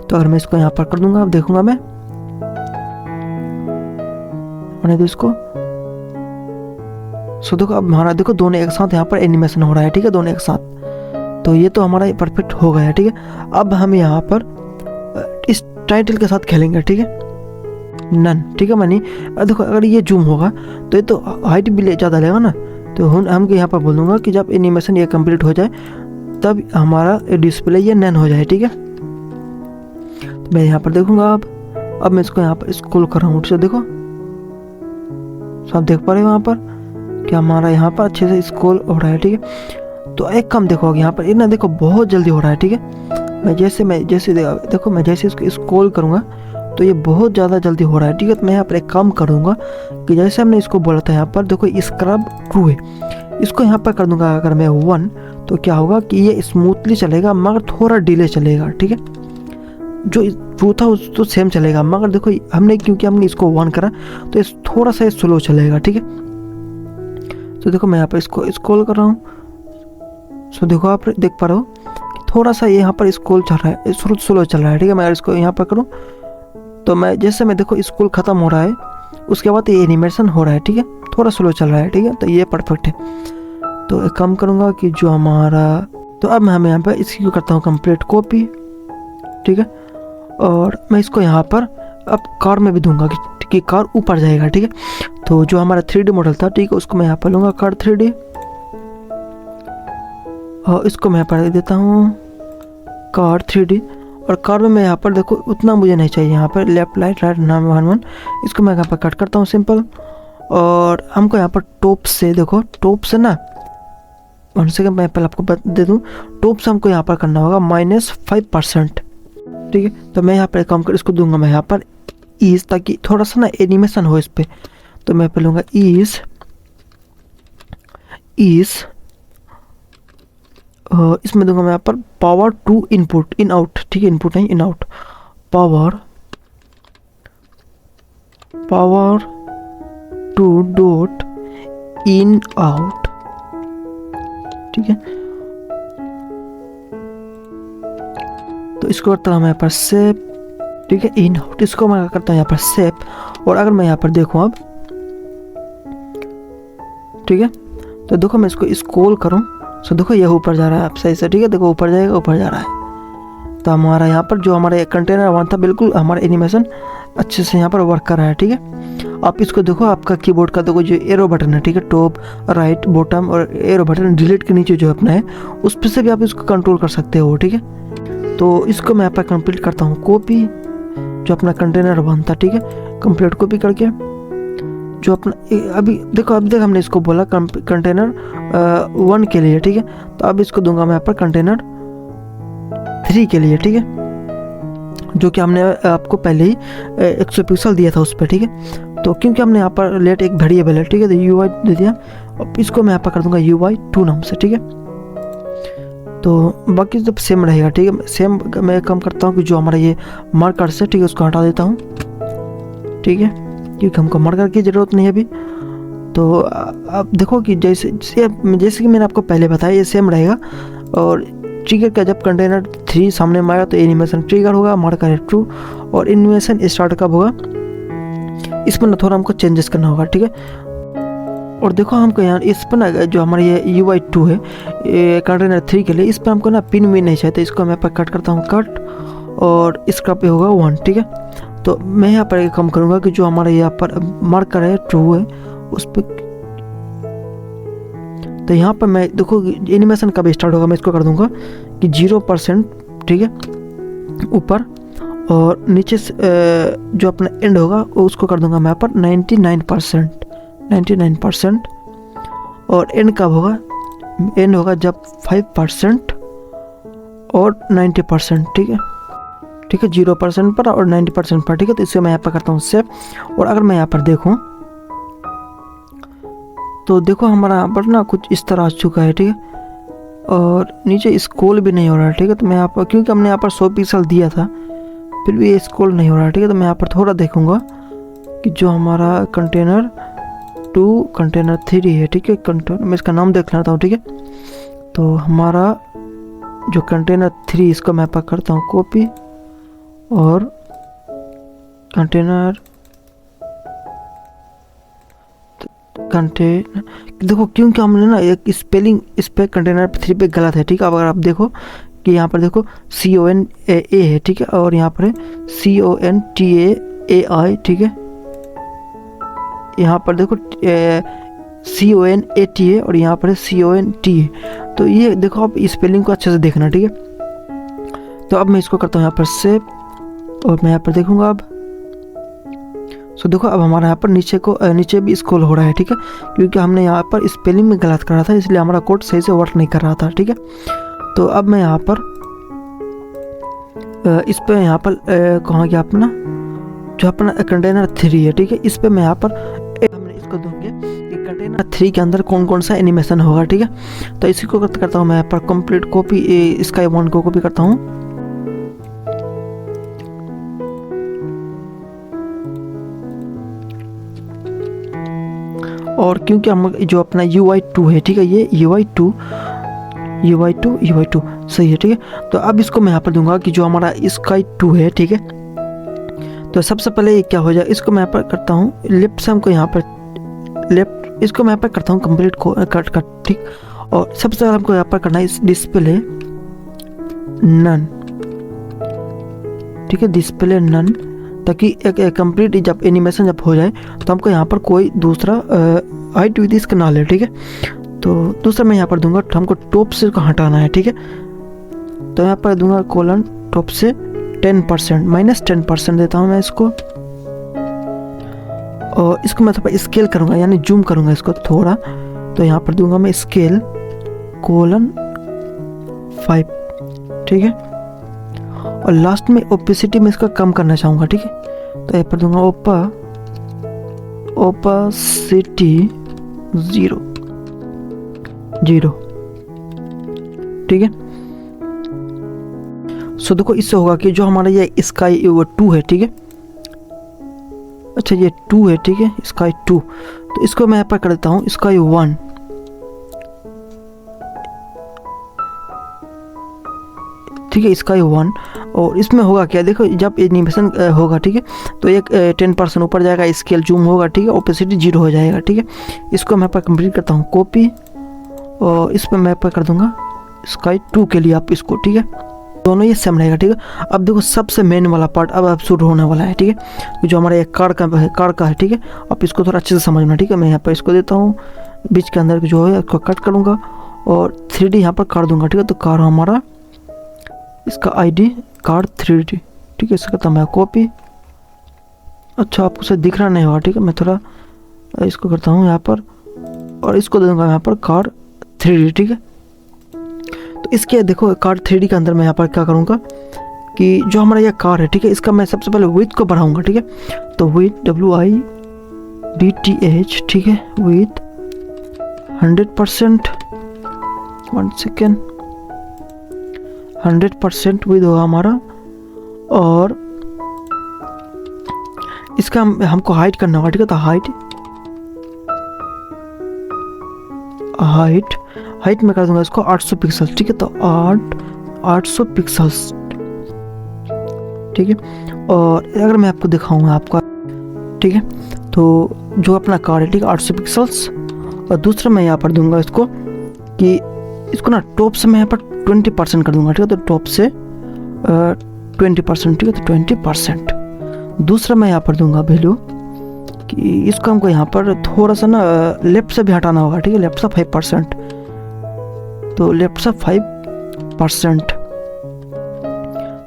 तो अगर मैं इसको यहाँ पर कर दूंगा, अब देखूंगा मैं तो इसको सो देखो अब हमारा देखो दोनों एक साथ यहाँ पर एनिमेशन हो रहा है, ठीक है, दोनों एक साथ। तो ये तो हमारा परफेक्ट हो गया है, ठीक है। अब हम यहाँ पर इस टाइटल के साथ खेलेंगे, ठीक है, नन, ठीक है। मानी देखो अगर ये जूम होगा तो ये तो हाइट भी ज़्यादा लेगा ना। तो हम यहाँ पर बोल दूंगा कि जब एनिमेशन ये कंप्लीट हो जाए तब हमारा डिस्प्ले ये नन हो जाए, ठीक है। तो मैं यहाँ पर देखूंगा अब मैं इसको यहाँ पर स्क्रॉल कर रहा हूँ, तो देखो सब देख पा रहे हो वहाँ पर कि हमारा यहाँ पर अच्छे से स्क्रॉल हो रहा है, ठीक है। तो एक काम देखो यहाँ पर ना देखो बहुत जल्दी हो रहा है, ठीक है। मैं जैसे देखो मैं जैसे इसको स्क्रॉल करूँगा तो ये बहुत ज़्यादा जल्दी हो रहा है, ठीक है। तो मैं यहाँ पर एक काम करूँगा कि जैसे हमने इसको बोला था यहाँ पर देखो स्क्रब ट्रू है, इसको यहाँ पर कर दूंगा अगर मैं 1, तो क्या होगा कि ये स्मूथली चलेगा मगर थोड़ा डिले चलेगा, ठीक है। जो ट्रू था उस तो सेम चलेगा मगर देखो क्योंकि हमने इसको 1 करा तो इस थोड़ा सा स्लो चलेगा, ठीक है। तो देखो मैं यहाँ पर इसको स्क्रॉल कर रहा हूँ। सो देखो आप देख पा रहे हो कि थोड़ा सा ये यहाँ पर स्क्रॉल चल रहा है, स्लो चल रहा है, ठीक है। मैं अगर इसको यहाँ पर करूँ तो मैं जैसे मैं देखो स्क्रॉल ख़त्म हो रहा है उसके बाद ये एनिमेशन हो रहा है, ठीक है, थोड़ा स्लो चल रहा है, ठीक है। तो ये परफेक्ट है। तो एक काम करूँगा कि जो हमारा तो अब मैं यहाँ पर इसकी करता हूँ कंप्लीट कॉपी, ठीक है। और मैं इसको यहाँ पर अब कार में भी दूंगा कि कार ऊपर जाएगा, ठीक है। तो जो हमारा 3D मॉडल था, ठीक है, उसको मैं यहाँ पर लूँगा कार 3D और इसको मैं यहाँ पर दे देता हूँ कार 3D। और कार में मैं यहाँ पर देखो उतना मुझे नहीं चाहिए, यहाँ पर लेफ्ट राइट नाम 1 इसको मैं यहाँ पर कट करता हूँ सिंपल। और हमको यहाँ पर टॉप से देखो टॉप से ना 1 सेकेंड मैं पहले आपको दे दूँ, टॉप से हमको यहाँ पर करना होगा -5%, ठीक है। तो मैं यहाँ पर काम कर इसको दूंगा मैं यहाँ पर ईज, ताकि थोड़ा सा ना एनिमेशन हो इस पर। तो मैं पे लूँगा ईज और इसमें दूंगा मैं यहाँ पर power to input in out, ठीक है, इनपुट नहीं in out, power to dot in out, ठीक है। तो इसको करता हूँ मैं यहाँ पर सेव, ठीक है, इन आउट, इसको मैं करता हूँ यहाँ पर सेव। और अगर मैं यहाँ पर देखूँ अब, ठीक है, तो देखो मैं इसको स्क्रॉल करूँ तो देखो ये ऊपर जा रहा है, आप सही से, ठीक है, देखो ऊपर जाएगा, ऊपर जा रहा है। तो हमारा यहाँ पर जो हमारा कंटेनर 1 था बिल्कुल हमारा एनिमेशन अच्छे से यहाँ पर वर्क कर रहा है, ठीक है। आप इसको देखो आपका कीबोर्ड का देखो जो एरो बटन है, ठीक है, टॉप राइट बॉटम और एरो बटन डिलीट के नीचे जो अपना है उस पर से भी आप इसको कंट्रोल कर सकते हो, ठीक है। तो इसको मैं यहाँ पर कंप्लीट करता हूँ कॉपी, जो अपना कंटेनर 1 था, ठीक है, कंप्लीट कॉपी करके जो अपना अभी देखो हमने इसको बोला कंटेनर 1 के लिए, ठीक है। तो अब इसको दूंगा मैं यहाँ पर कंटेनर 3 के लिए, ठीक है, जो कि हमने आपको पहले ही 100 पिक्सल दिया था उस पर, ठीक है। तो क्योंकि हमने यहाँ पर लेट एक वेरिएबल है, ठीक है, तो UI दे दिया और इसको मैं यहाँ पर कर दूंगा UI2 नाम से, ठीक है। तो बाकी सब सेम रहेगा, ठीक है। सेम मैं काम करता हूँ कि जो हमारा ये मार्कर है, ठीक है, उसको हटा देता हूँ, ठीक है, क्योंकि हमको मार्कर की ज़रूरत नहीं है अभी। तो अब देखो कि जैसे कि मैंने आपको पहले बताया ये सेम रहेगा। और ट्रिगर का जब कंटेनर 3 सामने में आएगा तो एनिमेशन ट्रिगर होगा, मार्कर है ट्रू, और एनिमेशन स्टार्ट कब होगा इसमें ना थोड़ा हमको चेंजेस करना होगा, ठीक है। और देखो हमको यहाँ इस पर ना जो हमारा ये UI2 है कंटेनर 3 के लिए, इस पर हमको ना पिन भी नहीं चाहिए, इसको मैं पर कट करता हूँ कट, और इसका पे होगा 1, ठीक है। तो मैं यहाँ पर कम करूँगा कि जो हमारा यहाँ पर मार्कर है ट्रू है उस पर। तो यहाँ पर मैं देखो एनिमेशन कब स्टार्ट होगा, मैं इसको कर दूँगा कि 0%, ठीक है, ऊपर, और नीचे जो अपना एंड होगा उसको कर दूँगा मैं यहाँ पर 99%, और एंड कब होगा, एंड होगा जब 5% और 90%, ठीक है, 0% पर और 90% पर, ठीक है। तो इससे मैं यहाँ पर करता हूँ सेव। और अगर मैं यहाँ पर देखूँ तो देखो हमारा यहाँ पर ना कुछ इस तरह आ चुका है, ठीक है। और नीचे स्क्रॉल भी नहीं हो रहा है, ठीक है। तो मैं यहाँ पर, क्योंकि हमने यहाँ पर 100 पिक्सल दिया था, फिर भी ये स्क्रॉल नहीं हो रहा है, ठीक है। तो मैं यहाँ पर थोड़ा देखूँगा कि जो हमारा कंटेनर 2 कंटेनर 3 है, ठीक है। कंटेनर मैं इसका नाम देख लेता हूँ, ठीक है। तो हमारा जो कंटेनर 3 इसको मैं यहाँ करता हूँ कॉपी, और कंटेनर देखो, क्योंकि हमने ना एक स्पेलिंग इस पे कंटेनर 3 पे गलत है, ठीक है। अब अगर आप देखो कि यहाँ पर देखो CONA है, ठीक है, और यहाँ पर है CONTAAI, ठीक है। यहाँ पर देखो CONAT है और यहाँ पर है CONT है। तो ये देखो आप स्पेलिंग को अच्छे से देखना, ठीक है। तो अब मैं इसको करता हूँ यहाँ पर सेव, और मैं यहाँ पर देखूँगा अब। सो देखो अब हमारा यहाँ पर नीचे भी स्क्रॉल हो रहा है, ठीक है, क्योंकि हमने यहाँ पर स्पेलिंग में गलत करा था, इसलिए हमारा कोड सही से वर्क नहीं कर रहा था, ठीक है। तो अब मैं यहाँ पर इस पे यहाँ पर कहाँ गया अपना जो अपना कंटेनर 3 है, ठीक है। इस पे मैं यहाँ पर हमने इसको दूंगे कि कंटेनर 3 के अंदर कौन कौन सा एनिमेशन होगा, ठीक है। तो इसी को करता हूँ मैं यहाँ पर कंप्लीट कॉपी, इसका 1 को कॉपी करता हूँ, और क्योंकि हम जो अपना UI2 है, ठीक है, ये UI2 सही है, ठीक है। तो अब इसको मैं यहाँ पर दूंगा कि जो हमारा Sky 2 है, ठीक है। तो सबसे पहले ये क्या हो जाए, इसको मैं यहाँ पर करता हूँ लेफ्ट से, हमको यहाँ पर लेफ्ट, इसको मैं यहाँ पर करता हूँ कंप्लीट कट, ठीक। और सबसे पहले हमको यहाँ पर करना है इस डिस्प्ले नन, ठीक है, डिस्प्ले नन, ताकि एक कंप्लीट जब एनिमेशन जब हो जाए तो हमको यहाँ पर कोई दूसरा हाइट विथ इसका ना ले, ठीक है। तो दूसरा मैं यहाँ पर दूंगा, हमको टॉप से को हटाना है, ठीक है। तो यहाँ पर दूंगा कोलन टॉप से 10% -10% देता हूँ मैं इसको, और इसको मैं थोड़ा स्केल करूँगा, यानी जूम करूँगा इसको थोड़ा। तो यहाँ पर दूंगा मैं स्केल :5, ठीक है। और लास्ट में ओपेसिटी में इसका कम करना चाहूँगा, ठीक है। तो यहाँ पर दूंगा ओपेसिटी 0, ठीक है। सो देखो इससे होगा कि जो हमारा ये Sky 2 है, ठीक है, अच्छा ये 2 है, ठीक है, Sky 2, तो इसको मैं यहाँ पर कर देता हूँ Sky 1, ठीक है, Sky 1। और इसमें होगा क्या, देखो जब एनिमेशन होगा, ठीक है, तो एक 10% ऊपर जाएगा, स्केल जूम होगा, ठीक है, ओपेसिटी 0 हो जाएगा, ठीक है। इसको मैं पर कंप्लीट करता हूँ कॉपी, और इस पर मैं पर कर दूंगा Sky 2 के लिए आप इसको, ठीक है, दोनों ये सेम रहेगा, ठीक है। अब देखो सबसे मेन वाला पार्ट अब शुरू होने वाला है, ठीक है, जो हमारा एक कार का है, ठीक है। अब इसको थोड़ा अच्छे से समझना, ठीक है। मैं यहाँ पर इसको देता हूँ बीच के अंदर जो है उसको कट करूँगा, और 3D यहाँ पर कर दूंगा, ठीक है। तो कार हमारा इसका ID कार 3D, ठीक है। इसका करता मैं कॉपी, अच्छा आपको से दिख रहा नहीं होगा, ठीक है। मैं थोड़ा इसको करता हूँ यहाँ पर, और इसको दे दूँगा यहाँ पर कार 3D, ठीक है। तो इसके देखो कार 3D के अंदर मैं यहाँ पर क्या करूँगा कि जो हमारा यह कार है, ठीक है, इसका मैं सबसे पहले विड्थ को बढ़ाऊँगा, ठीक है। तो विड्थ WIDTH, ठीक है, विड्थ 100%, 1 सेकेंड, 100% विद होगा हमारा। और इसका हमको हाइट करना होगा, ठीक है। तो हाइट में कर दूंगा इसको 800 पिक्सल, ठीक है। तो 800 पिक्सल्स, ठीक है। और अगर मैं आपको दिखाऊंगा आपका, ठीक है, तो जो अपना कार है, ठीक है, 800 पिक्सल्स। और दूसरा मैं यहाँ पर दूंगा इसको कि इसको ना टॉप से मैं यहाँ पर 20% कर दूंगा, ठीक है। तो टॉप से 20%, ठीक है, तो 20%। दूसरा मैं यहाँ पर दूंगा वैल्यू कि इसको हमको यहाँ पर थोड़ा सा ना लेफ्ट से भी हटाना होगा, ठीक है, लेफ्ट से 5%, तो लेफ्ट से 5%,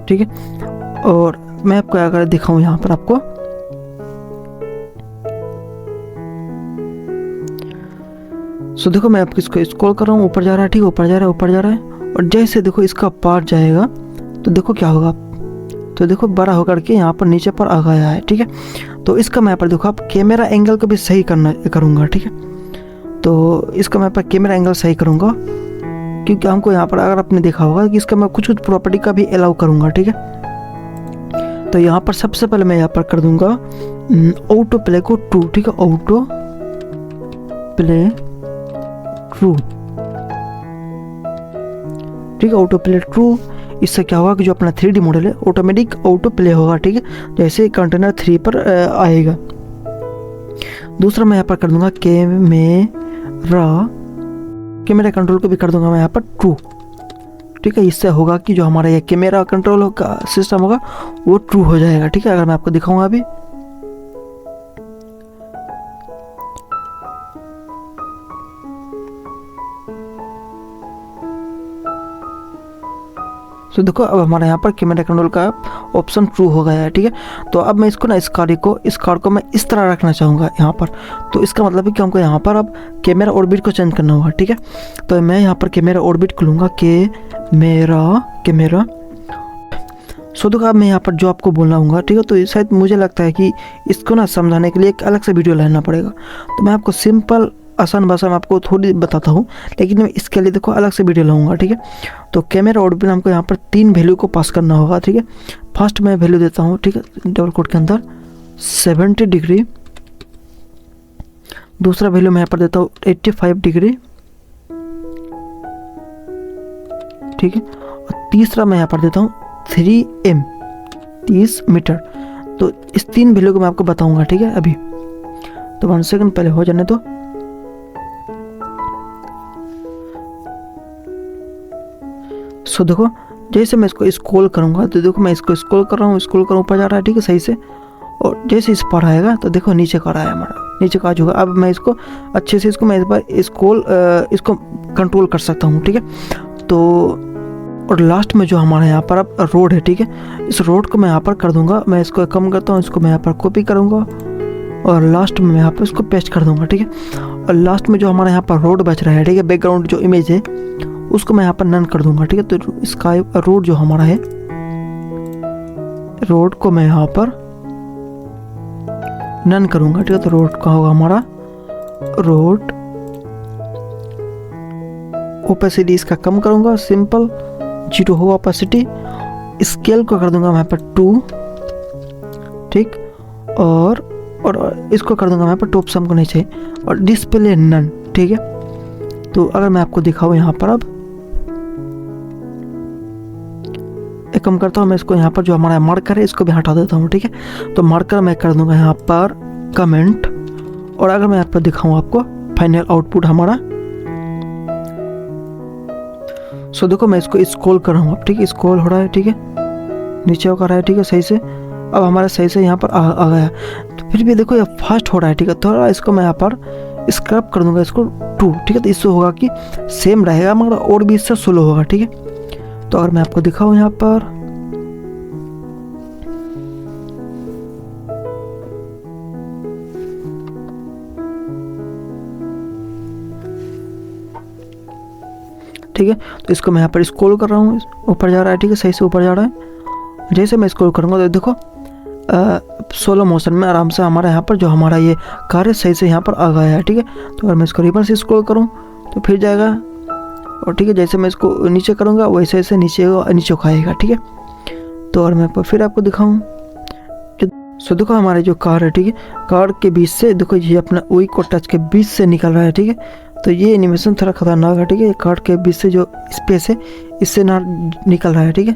ठीक है। और मैं आपको अगर दिखाऊं यहाँ पर आपको, सो देखो मैं आपको इसको स्क्रॉल कर रहा हूँ, ऊपर जा रहा है, ठीक है, ऊपर जा रहा है। और जैसे देखो इसका पार्ट जाएगा तो देखो क्या होगा, तो देखो बड़ा होकर के यहाँ पर नीचे पर आ गया है, ठीक है। तो इसका मैं पर देखो आप कैमरा एंगल को भी सही करूँगा, ठीक है। तो इसका मैं पर कैमरा एंगल सही करूँगा, क्योंकि हमको यहाँ पर अगर आपने देखा होगा कि इसका मैं कुछ कुछ प्रॉपर्टी का भी अलाउ करूँगा, ठीक है। तो यहाँ पर सबसे पहले मैं यहाँ पर कर दूँगा ऑटो प्ले को ट्रू, ठीक है, ऑटो प्ले ट्रू, ठीक है, ऑटो प्ले ट्रू। इससे क्या होगा कि जो अपना 3D मॉडल है ऑटोमेटिक ऑटो प्ले होगा, ठीक है, जैसे कंटेनर 3 पर आएगा। दूसरा मैं यहाँ पर कर दूंगा कैमरा कंट्रोल को भी कर दूंगा मैं यहाँ पर ट्रू, ठीक है। इससे होगा कि जो हमारा ये कैमरा कंट्रोल का सिस्टम होगा वो ट्रू हो जाएगा, ठीक है। अगर मैं आपको दिखाऊंगा अभी, तो देखो अब हमारे यहाँ पर कैमरा कंट्रोल का ऑप्शन ट्रू हो गया है, ठीक है। तो अब मैं इसको ना इस कार को मैं इस तरह रखना चाहूँगा यहाँ पर। तो इसका मतलब है कि हमको यहाँ पर अब कैमरा ऑर्बिट को चेंज करना होगा, ठीक है। तो मैं यहाँ पर कैमरा ऑर्बिट को लूँगा कैमरा। सो देखो अब मैं यहाँ पर जो आपको बोलना होगा, ठीक है। तो शायद मुझे लगता है कि इसको ना समझाने के लिए एक अलग से वीडियो लाना पड़ेगा। तो मैं आपको सिंपल आसान भाषा में आपको थोड़ी बताता हूँ, लेकिन मैं इसके लिए देखो अलग से वीडियो लाऊंगा, ठीक है। तो कैमरा ऑर्बिट हमको यहाँ पर 3 वैल्यू को पास करना होगा, ठीक है। फर्स्ट मैं वैल्यू देता हूँ, ठीक है, डबल कोट के अंदर 70 डिग्री। दूसरा वैल्यू मैं यहाँ पर देता हूँ 85 डिग्री, ठीक है। और तीसरा मैं यहाँ पर देता हूँ 3m 30 मीटर। तो इस 3 वैल्यू को मैं आपको बताऊंगा, ठीक है। अभी तो 1 सेकंड पहले हो जाने दो। सो देखो जैसे मैं इसको स्क्रॉल करूँगा तो देखो मैं इसको स्क्रॉल कर रहा हूँ, ऊपर जा रहा है, ठीक है, सही से। और जैसे इस पर आएगा तो देखो नीचे का रहा है हमारा, नीचे का होगा। अब मैं इसको अच्छे से इसको इसको कंट्रोल कर सकता हूँ, ठीक है। तो और लास्ट में जो हमारा यहाँ पर अब रोड है, ठीक है, इस रोड को मैं यहाँ पर कर दूंगा। मैं इसको कम करता हूँ, इसको मैं यहाँ पर कॉपी करूँगा और लास्ट में मैं यहाँ पर इसको पेस्ट कर दूंगा, ठीक है। और लास्ट में जो हमारा यहाँ पर रोड बच रहा है, ठीक है, बैकग्राउंड जो इमेज है उसको मैं यहाँ पर नन कर दूंगा, ठीक है। तो इसका रोड जो हमारा है, रोड को मैं यहाँ पर नन करूंगा, ठीक है। तो रोड का होगा हमारा रोड ओपेसिटी इसका कम करूंगा, सिंपल 0 हो ओपेसिटी। स्केल को कर दूंगा मैं यहाँ पर 2, ठीक। और इसको कर दूंगा मैं यहाँ पर टॉप सम को नहीं चाहिए और डिस्प्ले नन, ठीक है। तो अगर मैं आपको दिखाऊं यहाँ पर अब एक कम करता हूँ मैं इसको, यहाँ पर जो हमारा मार्कर है इसको भी हटा देता हूँ, ठीक है। तो मार्कर मैं कर दूंगा यहाँ पर कमेंट। और अगर मैं यहाँ पर दिखाऊँ आपको फाइनल आउटपुट हमारा, सो देखो मैं इसको स्क्रॉल कर रहा हूँ अब, ठीक है, स्क्रॉल हो रहा है, ठीक है, नीचे हो रहा है, ठीक है, सही से। अब हमारा सही से यहाँ पर आ गया। तो फिर भी देखो ये फास्ट हो रहा है, ठीक है। थोड़ा इसको मैं यहाँ पर स्क्रब कर दूंगा, इसको 2, ठीक है। तो इससे होगा कि सेम रहेगा मगर और भी इससे स्लो होगा, ठीक है। तो अगर मैं आपको दिखाऊं यहाँ पर, ठीक है, तो इसको मैं यहाँ पर स्क्रॉल कर रहा हूँ, ऊपर जा रहा है, ठीक है, सही से ऊपर जा रहा है। जैसे मैं स्क्रॉल करूँगा तो देखो सोलो मोशन में आराम से हमारा यहाँ पर जो हमारा ये कार है सही से यहाँ पर आ गया है, ठीक है। तो अगर मैं इसको रिवर्स स्क्रॉल करूँ तो फिर जाएगा, और ठीक है, जैसे मैं इसको नीचे करूँगा वैसे वैसे नीचे को आएगा, ठीक है। तो अगर मैं फिर आपको दिखाऊँ, सो देखो हमारे जो कार है, ठीक है, कार के बीच से देखो ये अपना वी को टच के बीच से निकल रहा है, ठीक है। तो ये एनिमेशन थोड़ा खतरनाक है, ठीक है। कार के बीच से जो स्पेस है इससे ना निकल रहा है, ठीक है,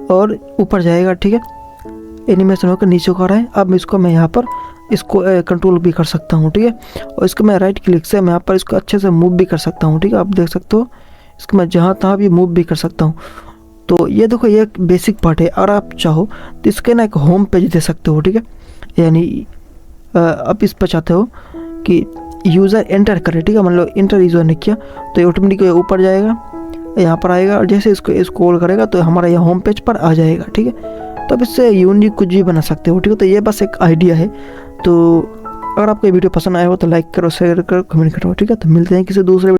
और ऊपर जाएगा, ठीक है, एनिमेशन होकर नीचे को आ रहा है। अब इसको मैं यहाँ पर इसको कंट्रोल भी कर सकता हूँ, ठीक है। और इसको मैं राइट क्लिक से मैं यहाँ पर इसको अच्छे से मूव भी कर सकता हूँ, ठीक है। आप देख सकते हो इसको मैं जहाँ तहाँ भी मूव भी कर सकता हूँ। तो ये देखो ये एक बेसिक पार्ट है। और आप चाहो तो इसके ना एक होम पेज दे सकते हो, ठीक है। यानी आप इस पर चाहते हो कि यूज़र एंटर करे, ठीक है, मतलब एंटर यूज़र ने किया तो ये ऑटोमेटिक ऊपर जाएगा, यहाँ पर आएगा, और जैसे इसको स्क्रॉल करेगा तो हमारा ये होम पेज पर आ जाएगा, ठीक है। तो अब इससे यूनिक कुछ भी बना सकते हो, ठीक है। तो ये बस एक आइडिया है। तो अगर आपको ये वीडियो पसंद आया हो तो लाइक करो, शेयर करो, कमेंट करो, ठीक है। तो मिलते हैं किसी दूसरे